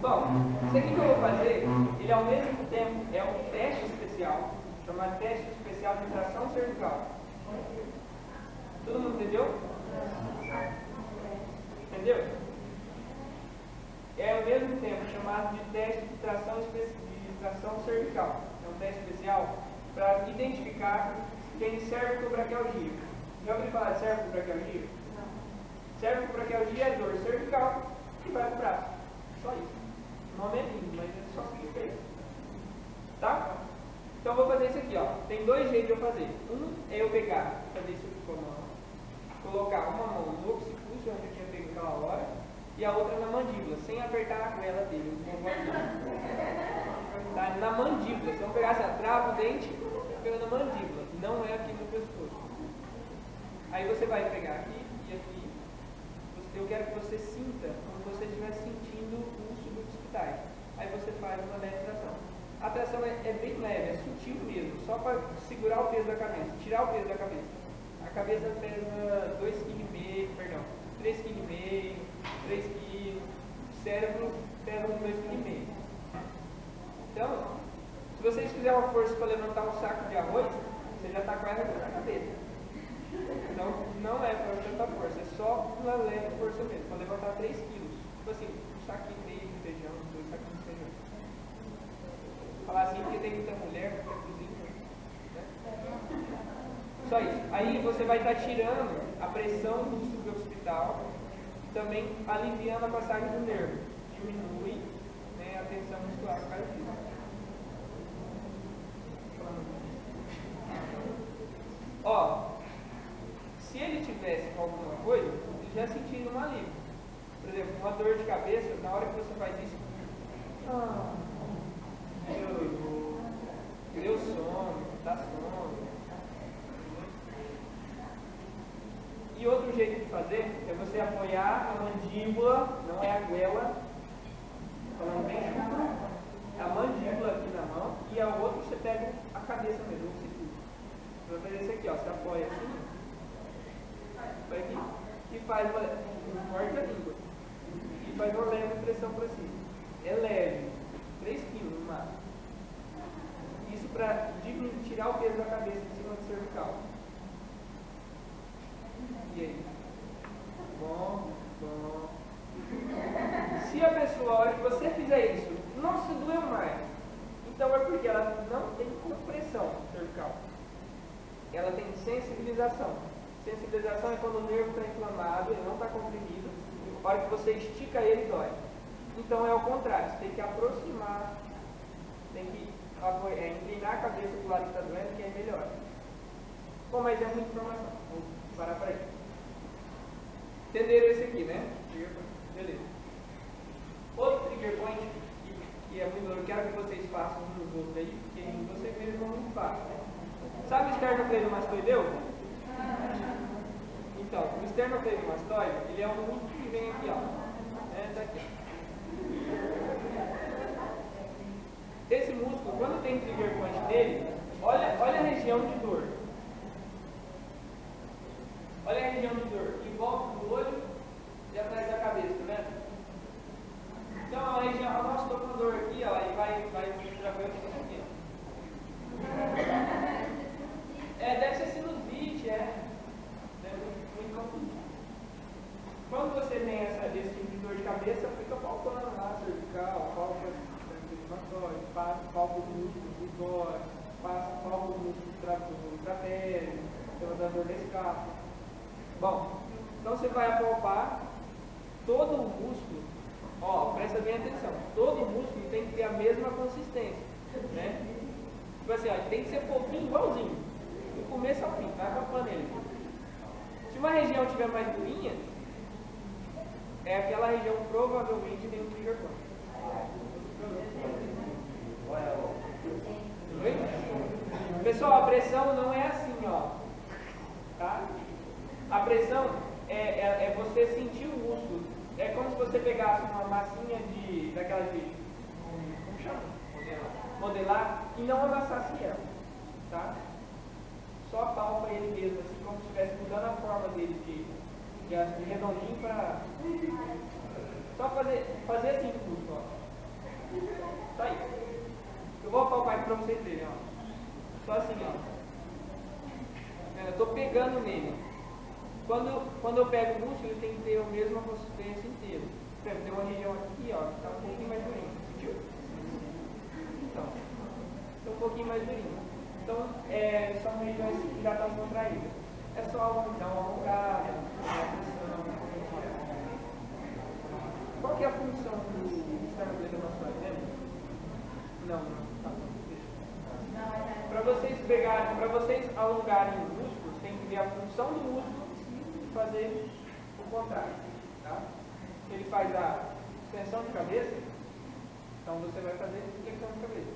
bom, isso aqui que eu vou fazer, ele ao mesmo tempo é um teste especial, chamado teste especial de tração cervical. Todo mundo entendeu? Entendeu? É ao mesmo tempo chamado de teste de tração cervical. É um teste especial para identificar quem cervicobraquialgia. Já ouviu falar de cervicobraquialgia? Não. Cervicobraquialgia é dor cervical que vai para o braço. Só isso. O nome é lindo, mas é só significa isso. Tá? Então eu vou fazer isso aqui, ó. Tem dois jeitos de eu fazer. Um é eu fazer isso com a mão, colocar uma mão no occiput, onde eu tinha pego aquela hora, e a outra na mandíbula, sem apertar a goela dele. Tá? Na mandíbula. Se eu pegar assim, trava o dente, pega na mandíbula. Não é aqui no pescoço. Aí você vai pegar aqui e aqui. Eu quero que você sinta como se você estivesse sentindo os suboccipitais. Aí você faz uma leve tração. A tração é bem leve, é sutil mesmo, só para segurar o peso da cabeça, tirar o peso da cabeça. A cabeça pesa 3,5 kg, 3 quilos, o cérebro pesa uns 2,5 kg. Então, se vocês fizerem uma força para levantar um saco de arroz, você já está quase na cabeça. Então, não é para tanta força, é só uma leve força mesmo, para levantar 3 quilos. Tipo assim, um saquinho meio de feijão, 2 saquinhos de feijão. Falar assim porque tem muita mulher que cozinha, né? Só isso. Aí você vai estar tirando a pressão do suboccipital e também aliviando a passagem do nervo. Diminui, né, a tensão muscular do cara físico. Ó, se ele tivesse com alguma coisa, ele já sentiria um alívio. Por exemplo, uma dor de cabeça, na hora que você faz isso, deu sono, dá sono. E outro jeito de fazer é você apoiar a mandíbula, não é a goela, falando bem chucro, a mandíbula aqui na mão, e a outra você pega a cabeça mesmo, o occiput. Você vai fazer isso aqui, ó, você apoia assim, vai aqui, e faz uma, morde a língua, e faz uma leve pressão para cima. É leve, 3 kg no máximo. Isso para tirar o peso da cabeça de cima do cervical. E aí? Bom. Se a pessoa, a hora que você fizer isso, não se doeu mais, então é porque ela não tem compressão cervical. Ela tem sensibilização. Sensibilização é quando o nervo está inflamado, ele não está comprimido, a hora que você estica ele, dói. Então é o contrário, você tem que aproximar, tem que inclinar a cabeça para o lado que está doendo, que aí melhora. Bom, mas é muita informação, vou parar para aí. Entenderam esse aqui, né? Beleza. Outro trigger point, que é muito, eu quero que vocês façam uns nos outros aí, porque vocês mesmos não muito fácil. Sabe o esternocleidomastoideu? Então, o esternocleidomastoide, ele é um músculo que vem aqui, ó. Tá aqui. Esse músculo, quando tem trigger point nele, olha a região de dor. Olha a região de dor, em volta do olho e atrás da cabeça, tá vendo? Então a região, nossa, estou com dor aqui, ó, e vai travando isso aqui, ó. Deve ser sinusite, deve muito confundir. Quando você tem esse tipo de dor de cabeça, fica palpando lá, cervical, palpa o palpo do músculo do tórax, palpa o músculo do trapézio, da dor da escápula. Bom, então você vai apalpar todo o músculo, ó, presta bem atenção, todo o músculo tem que ter a mesma consistência, né? Tipo assim, ó, tem que ser fofinho igualzinho, do começo ao fim, vai apalpando ele. Se uma região tiver mais durinha, é aquela região provavelmente tem um trigger point. Oi? Pessoal, a pressão não é assim, ó, tá? A pressão é você sentir o músculo. É como se você pegasse uma massinha daquela de como chama? Modelar e não amassasse ela, tá? Só apalpa ele mesmo, assim como se estivesse mudando a forma dele de redondinho para só fazer assim o músculo, ó. Só isso. Eu vou apalpar aqui para vocês verem, ó. Só assim, ó. Eu estou pegando nele. Quando eu pego o músculo, ele tem que ter a mesma consistência inteira. Por exemplo, tem uma região aqui, ó, que está um pouquinho mais durinha. Sentiu? Então, está um pouquinho mais durinha. Então, são regiões que já estão contraídas. É só dar uma alongada, qual que é a função do esternocleidomastoide, lembra? Não. Para vocês alongarem o músculo, tem que ver a função do músculo e fazer o contrário, tá? Ele faz a extensão de cabeça, então você vai fazer flexão de cabeça.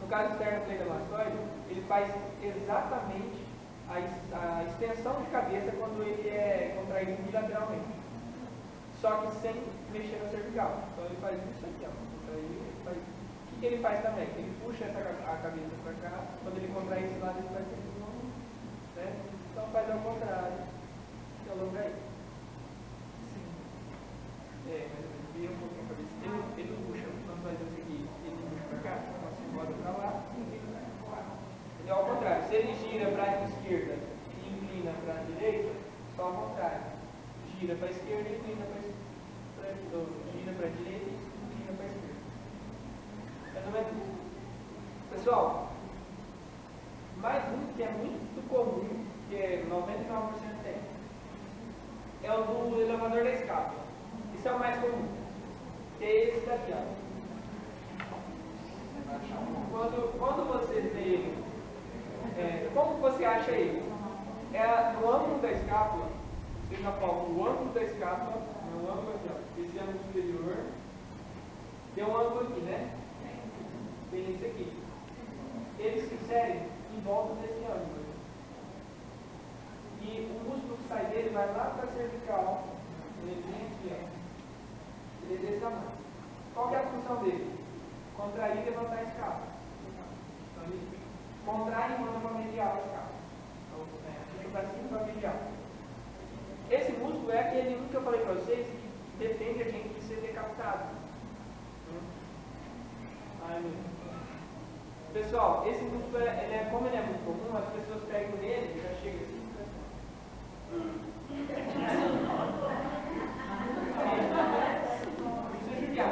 No caso do esternocleidomastoide, ele faz exatamente a extensão de cabeça quando ele é contraído bilateralmente, só que sem mexer no cervical. Então ele faz isso aqui, ó. O que ele faz também? Ele puxa a cabeça para cá, quando ele contrai esse lado, ele faz isso, né? Então faz ao contrário, que alonga aí. se ele gira para a esquerda e inclina para a direita, só ao contrário. Gira para a esquerda e inclina para a gira para a direita e inclina para a esquerda. Mais ou menos isso. Pessoal, mais um que é muito comum, que é 99% tem, é o do elevador da escada. Isso é o mais comum. Que é esse daqui, ó. Quando você vê ele, como você acha ele? No ângulo da escápula, você já coloca o ângulo da escápula, no ângulo aqui, ó, esse ângulo superior, tem um ângulo aqui, né? Tem esse aqui. Eles se inserem em volta desse ângulo. E o músculo que sai dele vai lá para a cervical, ele vem aqui, ó. Ele é desse tamanho. Qual que é a função dele? Contrair e levantar a escápula. Então ele contrai e manda para medial a escápula. Então, fica para cima para medial. Esse músculo é aquele que eu falei para vocês que defende a gente de ser decapitado. Pessoal, esse músculo, como ele é muito comum, as pessoas pegam nele e já chegam assim.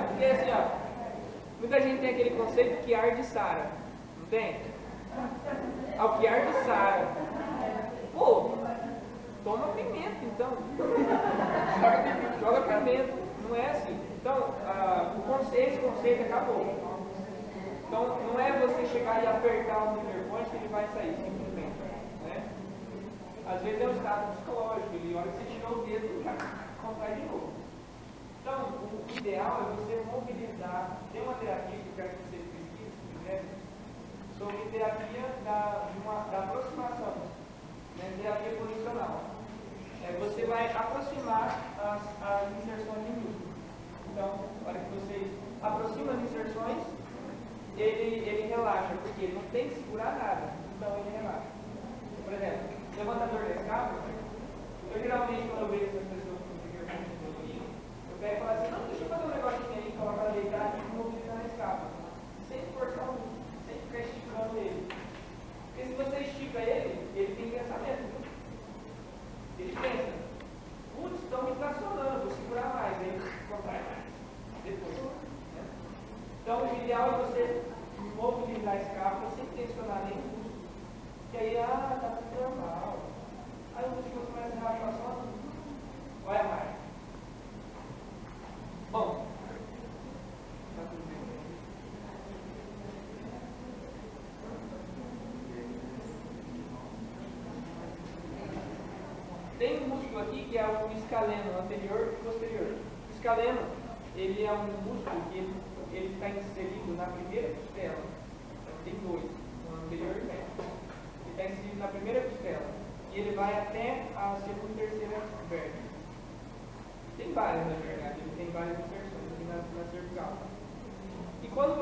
Porque assim, ó, muita gente tem aquele conceito que arde Sara, não tem? Ao que arde Sara. Pô, toma pimenta então. Joga pimenta, não é assim. Então, esse conceito acabou. Então, não é você chegar e apertar o trigger point que ele vai sair, simplesmente. Né? Às vezes é um estado psicológico, ele olha que você tirou o dedo e já contrai de novo. Então, o ideal é você mobilizar. Tem uma terapia que eu quero que vocês pesquisem, se quiserem, sobre terapia da aproximação, né? Terapia posicional. Você vai aproximar as inserções de músculo. Então, na hora que você aproxima as inserções, ele relaxa, porque ele não tem que segurar nada, então ele relaxa. Por exemplo, levantador da escápula, eu geralmente, quando eu vejo essas pessoas com trigger point dolorido, eu pego e falo assim, não, deixa eu fazer um negocinho aí, colocar ela deitada e mobilizar na escápula, sem forçar o músculo, sem ficar esticando ele. Porque se você estica ele tem pensamento. Ele pensa, putz, estão me tracionando, vou segurar mais, aí contrai mais. Depois. Né? Então, o ideal é você mobilizar a escápula sem tensionar nem o músculo. E aí, tá tudo normal. Aí o músculo começa a relaxar só. Vai mais. Bom. Tá tudo bem. Tem um músculo aqui que é o escaleno anterior e posterior. O escaleno, ele é um músculo que ele está inserido na primeira costela. Então, tem dois, o anterior e o médio. Ele está inserido na primeira costela e ele vai até a segunda e terceira vértebra. Tem várias, na verdade, ele tem várias inserções aqui na cervical. E quando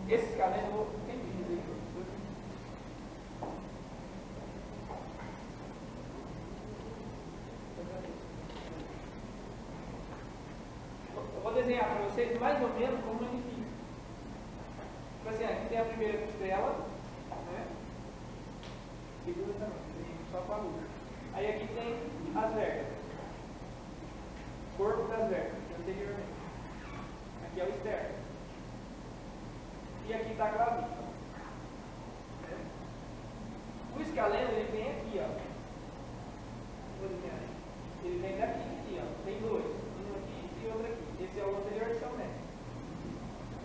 esse escaleno, tem vídeos aí, eu vou desenhar para vocês mais ou menos como ele fica. Tipo assim, aqui tem a primeira costela, né? Segunda também, só com a luz. Aí aqui tem as vértebras. Corpo das vértebras, anteriormente. Aqui é o externo. E aqui está a clavícula. O escaleno, ele vem aqui, ó. Vou desenhar. Ele vem daqui, aqui, ó. Tem dois. Um aqui e outro aqui. Esse é o anterior, esse é o médio.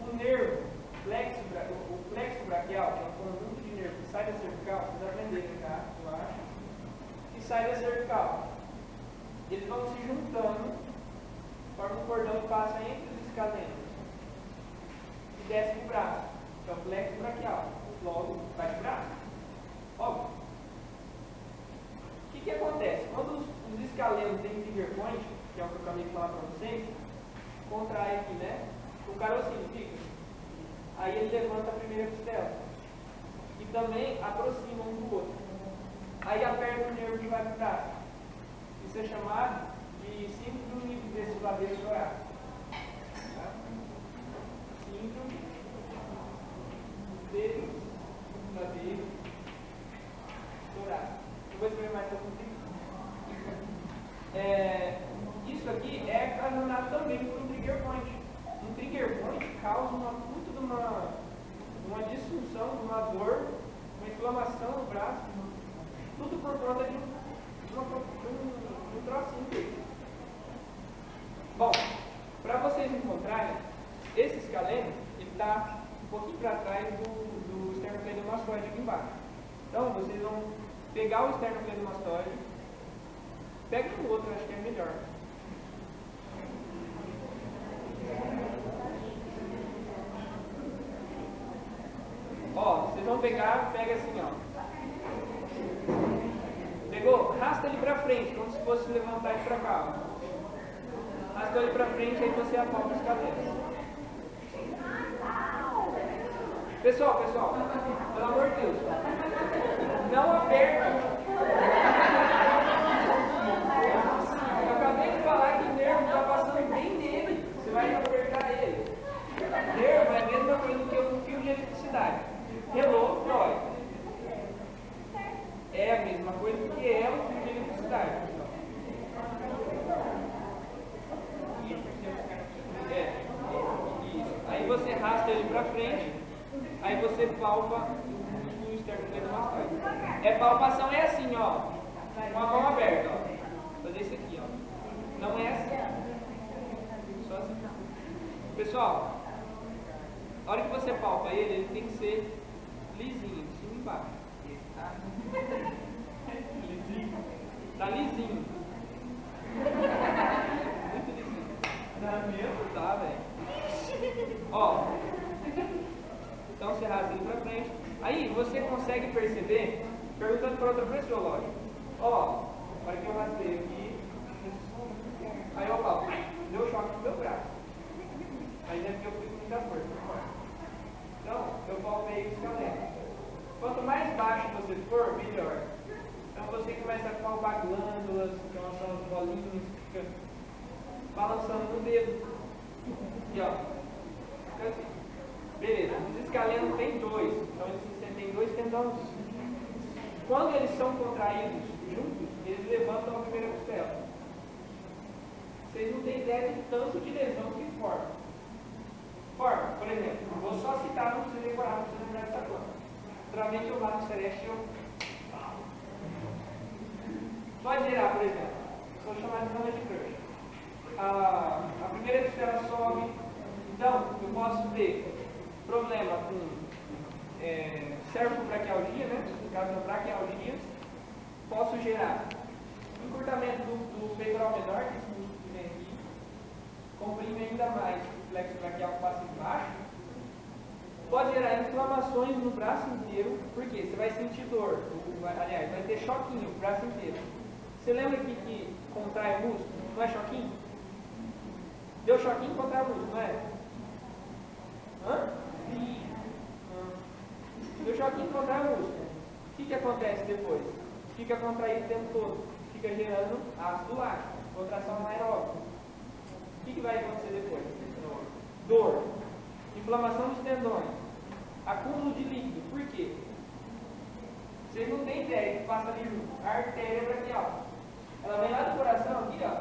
O nervo, o plexo braquial, que é um conjunto de nervos que sai da cervical, vocês aprenderam, tá? Eu acho. Que sai da cervical. Eles vão se juntando, formam um cordão que passa entre os escalenos. E desce para o braço, que é o plexo braquial. Logo, vai de braço. Óbvio. O que acontece? Quando os escalenos têm trigger point, que é o que eu acabei de falar para vocês, contrai aqui, né? O carocinho fica. Aí ele levanta a primeira costela. E também aproxima um do outro. Aí aperta o nervo que vai para o braço. Isso é chamado de síndrome desse vadeiro torácico. Tá? Síndrome desse vadeiro braço. Tudo por conta de um trocinho dele. Bom, para vocês encontrarem, esse escaleno, ele está um pouquinho para trás do esternocleidomastoide aqui embaixo. Então, vocês vão pegar o esternocleidomastoide, pega o outro, acho que é melhor. Ó, vocês vão pegar, pega assim, ó. Pegou? Arrasta ele pra frente, como se fosse levantar ele pra cá. Arrasta ele pra frente, aí você apalpa os cabelos. Pessoal, pelo amor de Deus, não aperta. Eu acabei de falar que o nervo está passando bem nele. Você vai apertar ele. Nervo é a mesma coisa que um fio de eletricidade. Relou, dói. É a mesma coisa que é um fio de eletricidade. Isso. Aí você arrasta ele para frente, aí você palpa o esternocleidomastoide. Palpação é assim, ó, com a mão aberta, ó. Fazer isso aqui, ó. Não é assim. Só assim. Pessoal, a hora que você palpa ele tem que ser lisinho, de cima e embaixo. Tá? Lisinho. Tá lisinho. Muito lisinho. Tá mesmo? Tá, velho. Ó. Então você rasga ele pra frente. Aí você consegue perceber, perguntando para outra pessoa, lógico. Ó, a hora que eu rasguei aqui, aí eu falo, deu choque no meu braço. Aí é porque eu fui com muita força. Então, eu palpei o escaleno. Quanto mais baixo você for, melhor. Então você começa a palpar glândulas, que são as bolinhas que ficam balançando no dedo. E ó, fica assim. Beleza, os escalenos tem dois. Então você tem dois tendões. Quando eles são contraídos juntos, eles levantam a primeira costela. Vocês não têm ideia do tanto de lesão que forma. Forma, por exemplo, vou só citar, não precisa decorar, não precisa lembrar dessa coisa. Geralmente eu lá no Celeste eu pode gerar, por exemplo, vou chamar de zona de crush. A primeira costela sobe, então eu posso ter problema com cervicobraquialgia, né? No caso da braquialgia, posso gerar encurtamento do peitoral menor, que esse músculo que vem aqui, comprime ainda mais o flexo braquial que passa embaixo. Pode gerar inflamações no braço inteiro, porque você vai sentir dor, aliás, vai ter choquinho no braço inteiro. Você lembra que contrai o músculo? Não é choquinho? Deu choquinho, contrai o músculo, não é? Hã? Deu choquinho, contrai o músculo. O que acontece depois? Fica contraído o tempo todo. Fica gerando ácido lático, contração anaeróbica. O que vai acontecer depois? Dor, inflamação dos tendões, acúmulo de líquido. Por quê? Vocês não têm ideia que passa ali junto. A artéria braquial. Ela vem lá do coração, aqui, ó.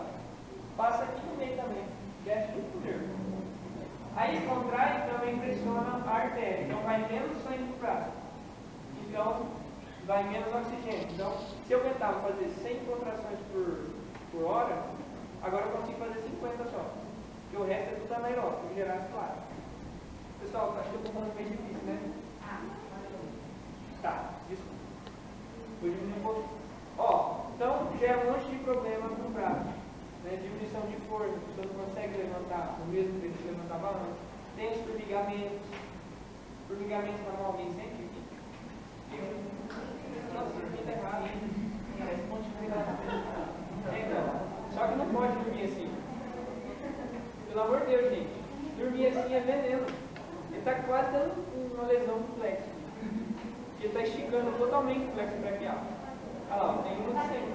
Passa aqui no meio também. Desce junto com o nervo. Aí contrai, também pressiona a artéria. Então vai menos sangue no braço. Então vai menos oxigênio. Então, se eu tentava fazer 100 contrações por hora, agora eu consigo fazer 50 só. Porque o resto é tudo anaeróbico, vou gerar claro. Pessoal, acho que eu estou falando bem difícil, né? Tá, desculpa. Vou diminuir um pouco. Ó, então gera um monte de problema no braço. Né? Diminuição de força, a pessoa não consegue levantar o mesmo que você levantava balança. Tem os formigamentos. Formigamentos na mão, alguém sente aqui? Nossa, dormir tá errado. Então, só que não pode dormir assim. Pelo amor de Deus, gente. Dormir assim é veneno. Ele está quase dando uma lesão no flexo. Ele está esticando totalmente o flexo braquial. Olha lá, tem muito sempre.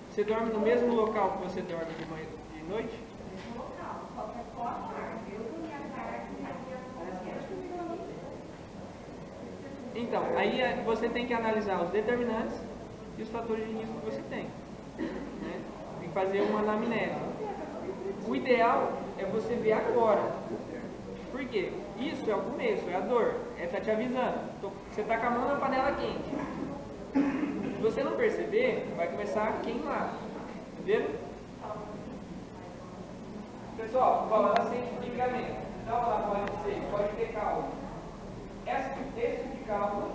Você dorme no mesmo local que você dorme de noite? No mesmo local, só que é só a tarde. Eu dormi à tarde, aqui à tarde. Então, aí você tem que analisar os determinantes e os fatores de risco que você tem. Né? Tem que fazer uma anamnese. O ideal é você ver agora. Por quê? Isso é o começo, é a dor. Tá te avisando. Você tá com a mão na panela quente. Se você não perceber, vai começar a queimar. Entendeu? Pessoal, falando assim de ligamento. Então, ela pode ter causa. Esse tipo de causa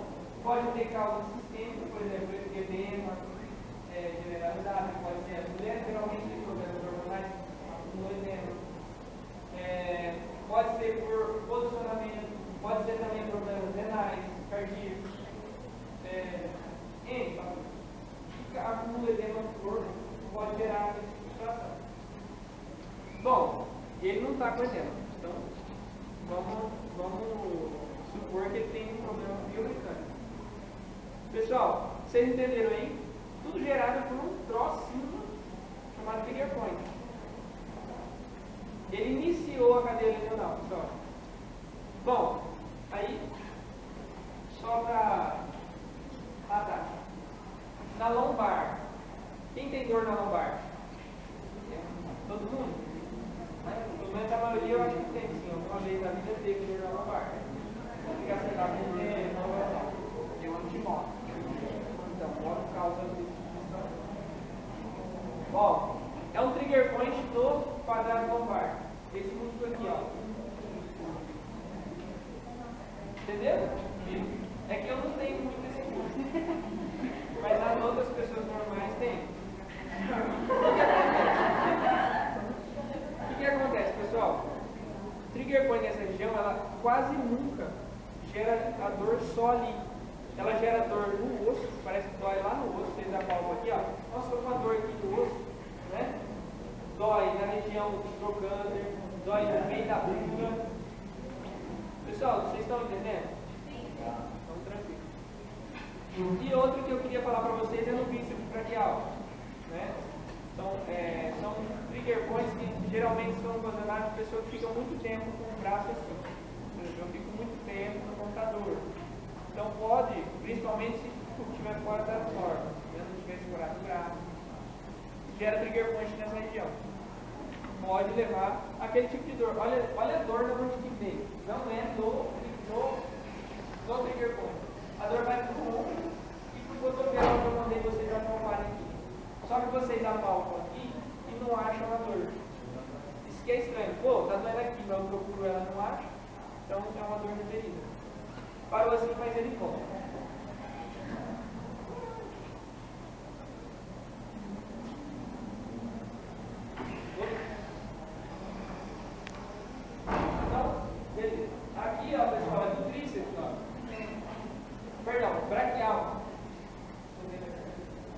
pode ter causa sistêmica, por exemplo, edema generalizado, pode ser a mulher, geralmente tem problemas hormonais, no edema. Pode ser por posicionamento, pode ser também problemas renais, cardíacos. Acumula edema no corpo, pode gerar essa situação. Bom, ele não está com edema, então vamos supor que ele tem um problema biomecânico. Pessoal, vocês entenderam aí? Tudo gerado por um trocinho chamado trigger point. Ele iniciou a cadeia lesional, pessoal. Bom, aí, só para... tá. Na lombar. Quem tem dor na lombar? Todo mundo? Pelo menos a maioria eu acho que tem, sim. Alguma vez na vida teve dor na lombar. Vou ficar sem dar com tem um antimoto. Então, moto causa disso. Ó, é um trigger point no quadrado lombar. Esse músculo aqui, ó. Entendeu? É que eu não tenho muito esse músculo. Mas as outras pessoas normais têm. O que acontece, pessoal? Trigger point nessa região, ela quase nunca gera a dor só ali. Ela gera dor no osso, parece que dói lá no osso, vocês apalpam aqui, ó. Nossa, tô com uma dor aqui no osso, né? Dói na região do trocânter, dói no meio da bunda. Pessoal, vocês estão entendendo? Então, tranquilo. E outro que eu queria falar para vocês é no bíceps braquial, né? São trigger points que geralmente são ocasionados por pessoas que ficam muito tempo com o braço assim. Por exemplo, eu fico muito tempo no computador. Então pode, principalmente se estiver fora das normas, se não estiver segurado o braço, gera trigger point nessa região. Pode levar aquele tipo de dor. Olha a dor na onde que vem. Não é no trigger point. A dor vai para o ombro e para o cotovelo que eu mandei vocês apalparem aqui. Só que vocês apalpam aqui e não acham a dor. Isso que é estranho. Pô, tá doendo aqui, mas eu procuro ela e não acho. Então é uma dor referida. Parou assim, mas ele volta. Então, beleza. Aqui, ó, pessoal, é do tríceps, ó. Perdão, braquial.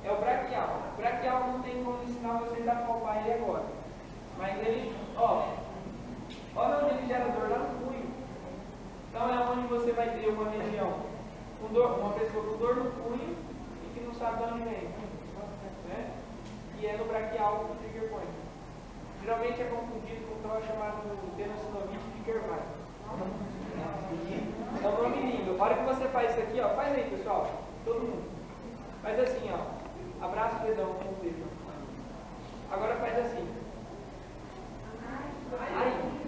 É o braquial. Braquial não tem como ensinar vocês a palpar ele agora. Mas ele, ó, olha onde ele gera dor lá no punho. Então é onde você vai ter uma região com dor, uma pessoa com dor no punho e que não sabe de onde vem. Né? E é no braquial do trigger point. Geralmente é confundido com um troço chamado tenossinovite triggermate. É um nome lindo. A hora que você faz isso aqui, ó, faz aí, pessoal. Todo mundo. Faz assim, ó. Abraça o dedão com o dedo. Agora faz assim. Aí.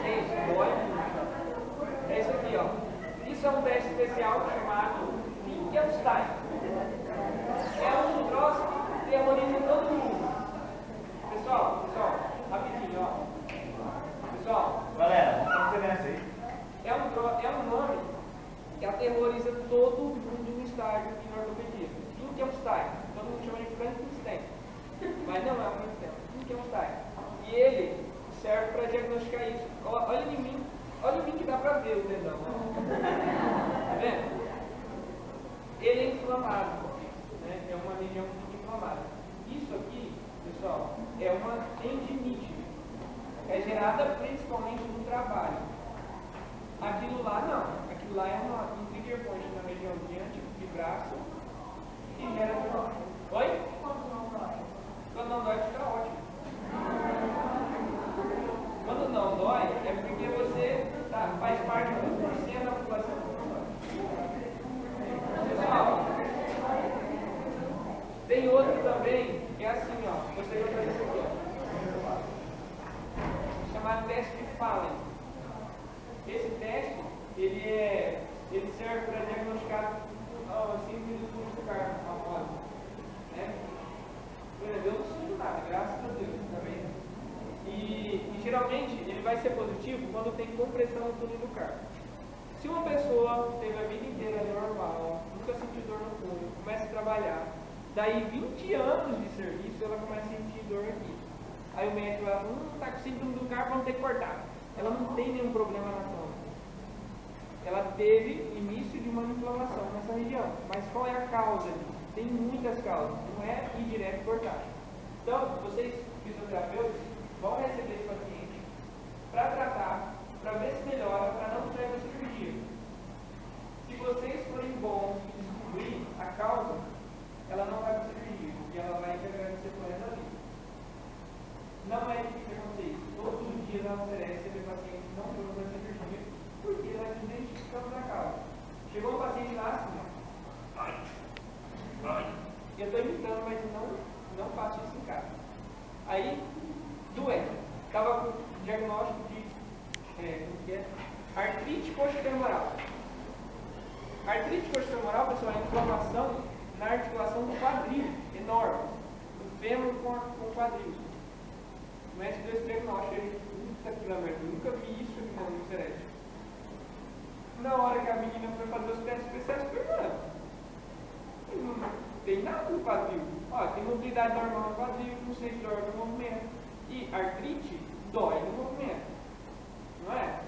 É isso, dói. É isso aqui, ó. Isso é um teste especial chamado Finkelstein. É um troço que demoniza todo mundo. Pessoal, rapidinho, ó. Pessoal, galera, como você nessa aí? É um nome que aterroriza todo mundo no estágio em ortopedia. Finkelstein. Todo mundo chama de Frankenstein. Mas não é um Frankenstein. Finkelstein. E ele serve para diagnosticar isso. Olha em mim que dá para ver o dedão. Tá vendo? Ele é inflamado. Né? É uma região muito inflamada. Isso aqui, pessoal, é uma tendinite. É gerada principalmente no trabalho. Aquilo lá não. Aquilo lá é um trigger point na região diante de braço e gera dor. Oi? Quando não dói? Quando não dói fica ótimo. Quando não dói é porque você faz parte de 1% da população que não dói. Pessoal, tem outro também que é assim, ó. Você vai fazer isso aqui, ó. Westphalen. Esse teste, ele serve para diagnosticar síndrome do túnel do carpo, famosa. Né? Eu não sinto nada, graças a Deus, tá vendo? E geralmente ele vai ser positivo quando tem compressão no túnel do carpo. Se uma pessoa teve a vida inteira normal, nunca sentiu dor no túnel, começa a trabalhar, daí 20 anos de serviço ela começa a sentir dor aqui. Aí o médico fala, está com síndrome do carpo, vamos ter que cortar. Ela não tem nenhum problema anatômico. Ela teve início de uma inflamação nessa região. Mas qual é a causa disso? Tem muitas causas, não é ir direto e cortar. Então, vocês, fisioterapeutas, vão receber esse paciente para tratar, para ver se melhora, para não precisar de cirurgia. Se vocês forem bons em descobrir a causa, ela não vai para cirurgia e ela vai agradecer por essa vida. Não é que acontecer isso. Todos os dias ela oferece a paciente não foi para cirurgia porque nós identificamos a causa. Chegou um paciente lá assim, eu estou imitando, mas não faço isso em casa. Aí, doente, estava com diagnóstico de artrite coxofemoral. Artrite coxofemoral, pessoal, é inflamação na articulação do quadril, enorme, do fêmur com o quadril. O médico deu esse diagnóstico, ele, nunca vi isso aqui no Cerete. Na hora que a menina foi fazer os testes especiais, não tem nada no quadril. Ó, tem mobilidade normal no quadril, não sei se dói no movimento. E artrite dói no movimento. Não é?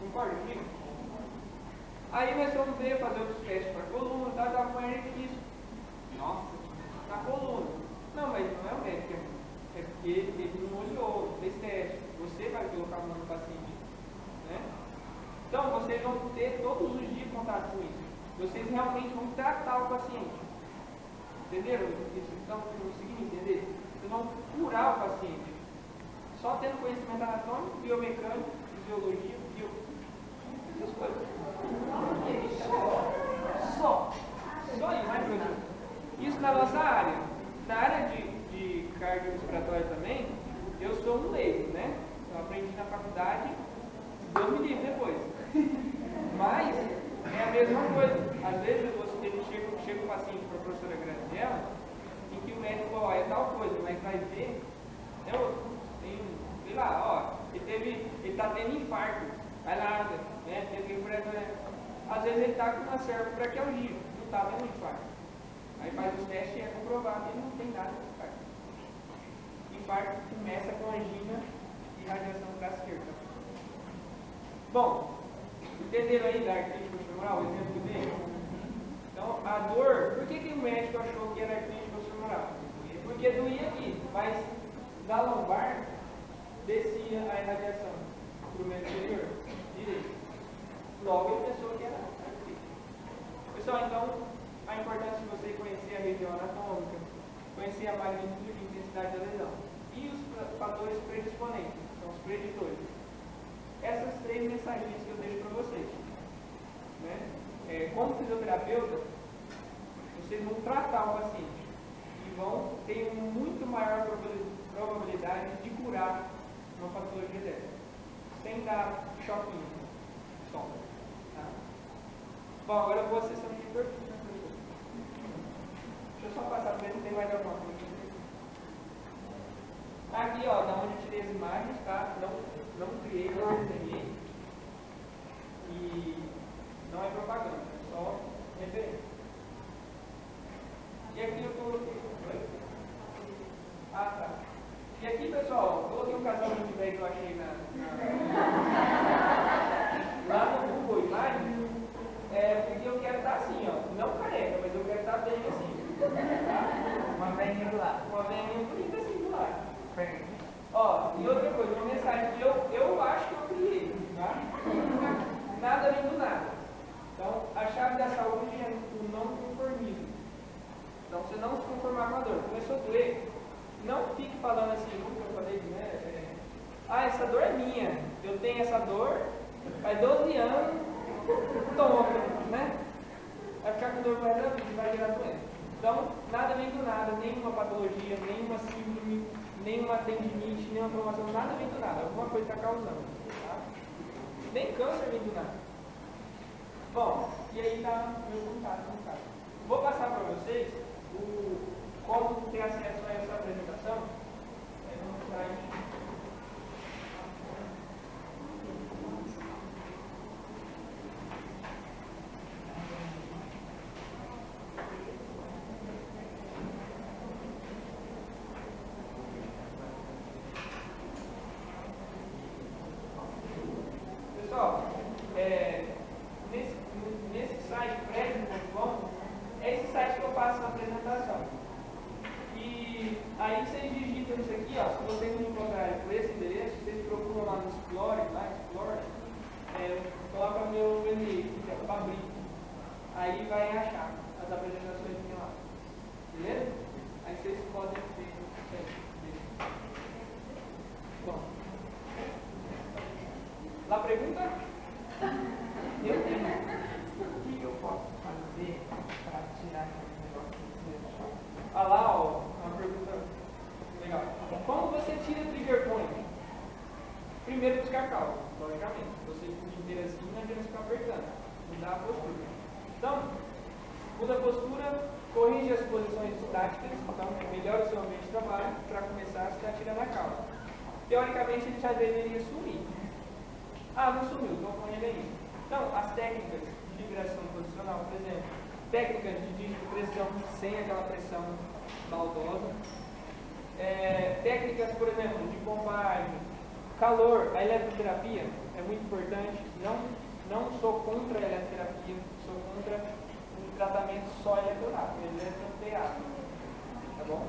Concorda comigo? Aí nós vamos ver, fazer outros testes para a coluna, dá com isso. Nossa, na coluna. Não, mas não é o médico, é porque ele não olhou, fez teste. Você vai colocar a mão no paciente. Né? Então, vocês vão ter todos os dias contato com isso. Vocês realmente vão tratar o paciente. Entenderam? Então, conseguiram entender? Vocês vão curar o paciente. Só tendo conhecimento anatômico, biomecânico, fisiologia, essas coisas. Só isso, mais coisa. Isso na nossa área. Na área de cardiorrespiratório também, eu sou um leigo, né? Eu aprendi na faculdade, Deus me livre depois. Mas é a mesma coisa. Às vezes chega um paciente para a professora Graziella em que o médico fala, é tal coisa, mas vai ver, sei lá, ele está tendo infarto, vai lá, né? Às vezes ele está com uma cervicobraquialgia, não está tendo infarto. Aí faz os testes e é comprovado, ele não tem nada de infarto. Infarto começa com angina e radiação para a esquerda. Bom, entenderam aí da artrite coxofemoral, o exemplo que veio? Então, a dor, por que o médico achou que era artrite coxofemoral? Porque doía aqui, mas da lombar descia a irradiação para o membro superior direito. Logo ele pensou que era artrite. Pessoal, então, a importância de você conhecer a região anatômica, conhecer a magnitude e intensidade da lesão. E os fatores predisponentes, são os preditores. Essas 3 mensagens que eu deixo para vocês. Né? Como fisioterapeuta, vocês vão tratar o paciente e vão ter muito maior probabilidade de curar uma patologia dessa, sem dar choquinho. Só. Tá? Bom, agora eu vou à sessão de perguntas. Deixa eu só passar para ver se tem mais alguma coisa. Aqui, ó, da onde eu tirei as imagens, tá? Não criei, não desenhei. E não é propaganda, é só referência. E aqui eu coloquei. Ah, tá. E aqui, pessoal, eu coloquei um casamento velho que eu achei lá no Google Imagens. Porque eu quero estar assim, ó. Não careca, mas eu quero estar bem assim. Tá? Uma velhinha do lado. Uma velhinha bonita assim do lado. Ó, e outra coisa, uma mensagem que eu acho que eu criei, tá? Nada vem do nada. Então, a chave da saúde é o não conformismo. Então, você não se conformar com a dor. Começou a doer, não fique falando assim, como eu falei, né? Essa dor é minha. Eu tenho essa dor, faz 12 anos, toma, né? Vai ficar com dor mais da vida e vai gerar doença. Então, nada vem do nada, nenhuma patologia, nenhuma síndrome, nenhuma tendinite, nenhuma inflamação, nada vem do nada, alguma coisa está causando. Tá? Nem câncer vem do nada. Bom, e aí está meu contato no caso. Vou passar para vocês como ter acesso a essa apresentação. Vamos mostrar aqui. Pessoal, nesse site, Prezi.com, é esse site que eu faço a apresentação. E aí vocês digitam isso aqui, ó, se vocês não encontrarem por esse endereço, vocês procuram lá no Explore, coloca meu e-mail, que é Fabrico. Aí vai achar as apresentações que tem lá. Beleza? Aí vocês podem ver isso aí. Bom. Lá pergunta? Eu tenho. O que eu posso fazer para tirar esse negócio aqui? Ah lá, ó, uma pergunta legal. Como você tira trigger point? Primeiro buscar calma, logicamente. Você fica o dia inteiro assim, não adianta ficar apertando. Mudar a postura. Então, muda a postura, corrige as posições estáticas, então melhora o seu ambiente de trabalho para começar a estar tirando a calma. Teoricamente ele já deveria sumir. Ah, não sumiu, então põe ele aí. Então, as técnicas de vibração posicional, por exemplo, técnicas de digitopressão sem aquela pressão maldosa, técnicas, por exemplo, de pompagem, calor, a eletroterapia é muito importante. Não sou contra a eletroterapia, sou contra um tratamento só eletroterapia, tá bom?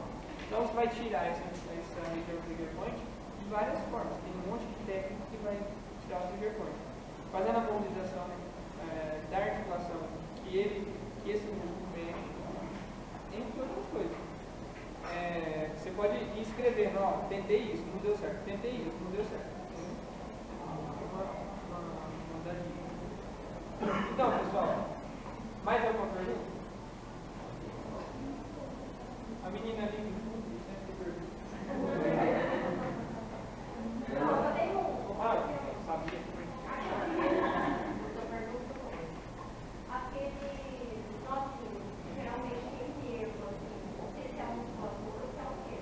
Então você vai tirar essa região trigger point de várias formas. Tem um monte de técnica que vai tirar o trigger point. Fazendo a mobilização da articulação que esse músculo mexe, entre outras coisas. Você pode ir escrevendo, ó, tentei isso, não deu certo, tentei isso, não deu certo. Uma dica. Então, pessoal, mais alguma pergunta? A menina ali no fundo sempre pergunta. Não, eu tenho um. Sabia. Aquele nozinho, geralmente tem erro, assim, não sei se é um favor ou se é o quê.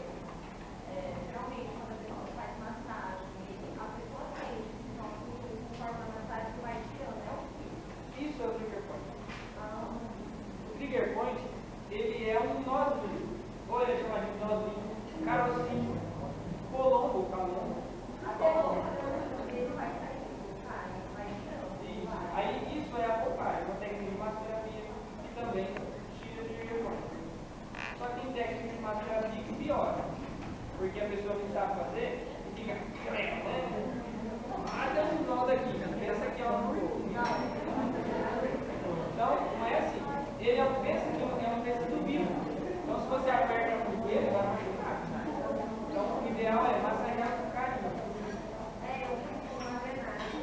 Geralmente, quando a pessoa faz massagem, a pessoa sente esse nozinho conforme a massagem vai tirando, é o quê? Isso é o trigger point. O trigger point, ele é um nozinho. Olha, ele chama de nozinho, carocinho, colombo, calombo. Até o dele vai sair, vai tirando. Isso. Aí isso é a pompagem, uma técnica de massoterapia que também tira o trigger point. Só que tem técnica de massoterapia que piora, porque a pessoa não sabe fazer e fica, deu um nó daqui, pensa que é uma Então, não é assim. Ele pensa que é um tecido vivo. Então, se você aperta muito ele, vai machucar. Então, o ideal é massagear com carinho. Eu fiz uma drenagem,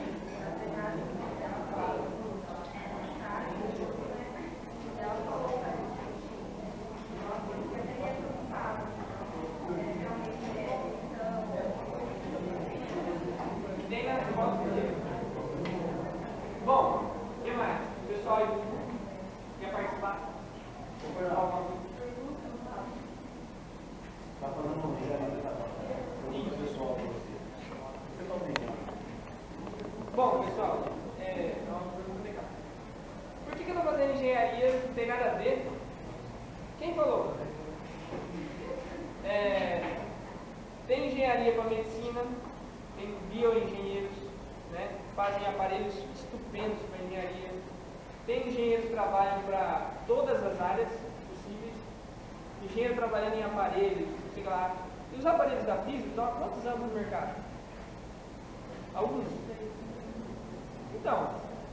ela falou pra gente, eu teria preocupado, realmente Nem na foto dele. Bom, o que mais? O pessoal aí quer participar? Está falando um dia pessoal para você está brincando? Bom, pessoal, é uma pergunta legal. Por que eu estou fazendo engenharia não tem nada a ver? Quem falou? Tem engenharia para medicina, tem bioengenheiros, né, fazem aparelhos estupendos para engenharia. Tem engenheiros que trabalham para todas as áreas possíveis. Engenheiro trabalhando em aparelhos, sei lá. E os aparelhos da física estão há quantos anos no mercado? Alguns. Então,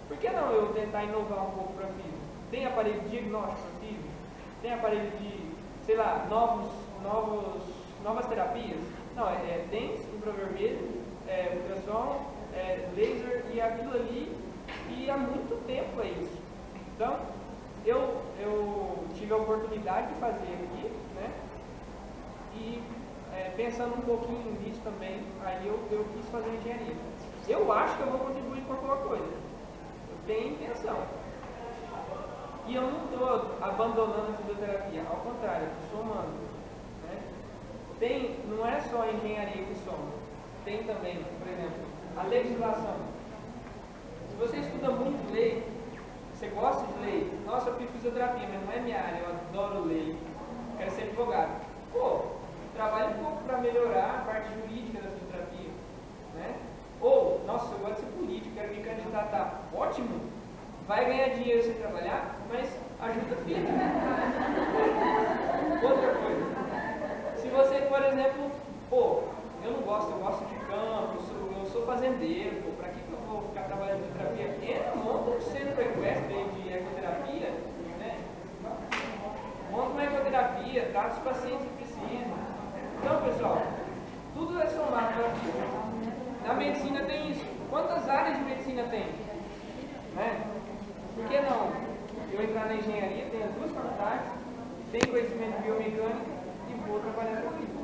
por que não eu tentar inovar um pouco para a física? Tem aparelho de diagnóstico para física? Tem aparelho de, sei lá, novas terapias? Não, TENS, infravermelho, ultrassom, laser e aquilo ali, e há muito tempo é isso. Então, eu tive a oportunidade de fazer aqui, né? E pensando um pouquinho nisso também, aí eu quis fazer engenharia. Eu acho que eu vou contribuir com alguma coisa. Eu tenho intenção. E eu não estou abandonando a fisioterapia, ao contrário, eu estou somando. Né? Não é só a engenharia que soma, tem também, por exemplo, a legislação. Se você estuda muito lei, você gosta de lei, nossa, eu fiz fisioterapia, mas não é minha área, eu adoro lei, quero ser advogado. Pô, trabalhe um pouco para melhorar a parte jurídica da fisioterapia. Né? Ou, nossa, eu gosto de ser político, quero me candidatar. Ótimo, vai ganhar dinheiro sem trabalhar, mas ajuda a filha. Outra coisa, se você, por exemplo, pô, eu não gosto, eu gosto de campo, eu sou fazendeiro, pô, pra que eu vou ficar trabalhando em fisioterapia? Monta um centro equestre de ecoterapia, né? Monta uma ecoterapia, trata os pacientes que precisam. Então, pessoal, tudo é somado para a vida. Na medicina tem isso. Quantas áreas de medicina tem? Né? Por que não eu entrar na engenharia, tenho as duas faculdades, tenho conhecimento de biomecânica e vou trabalhar com isso?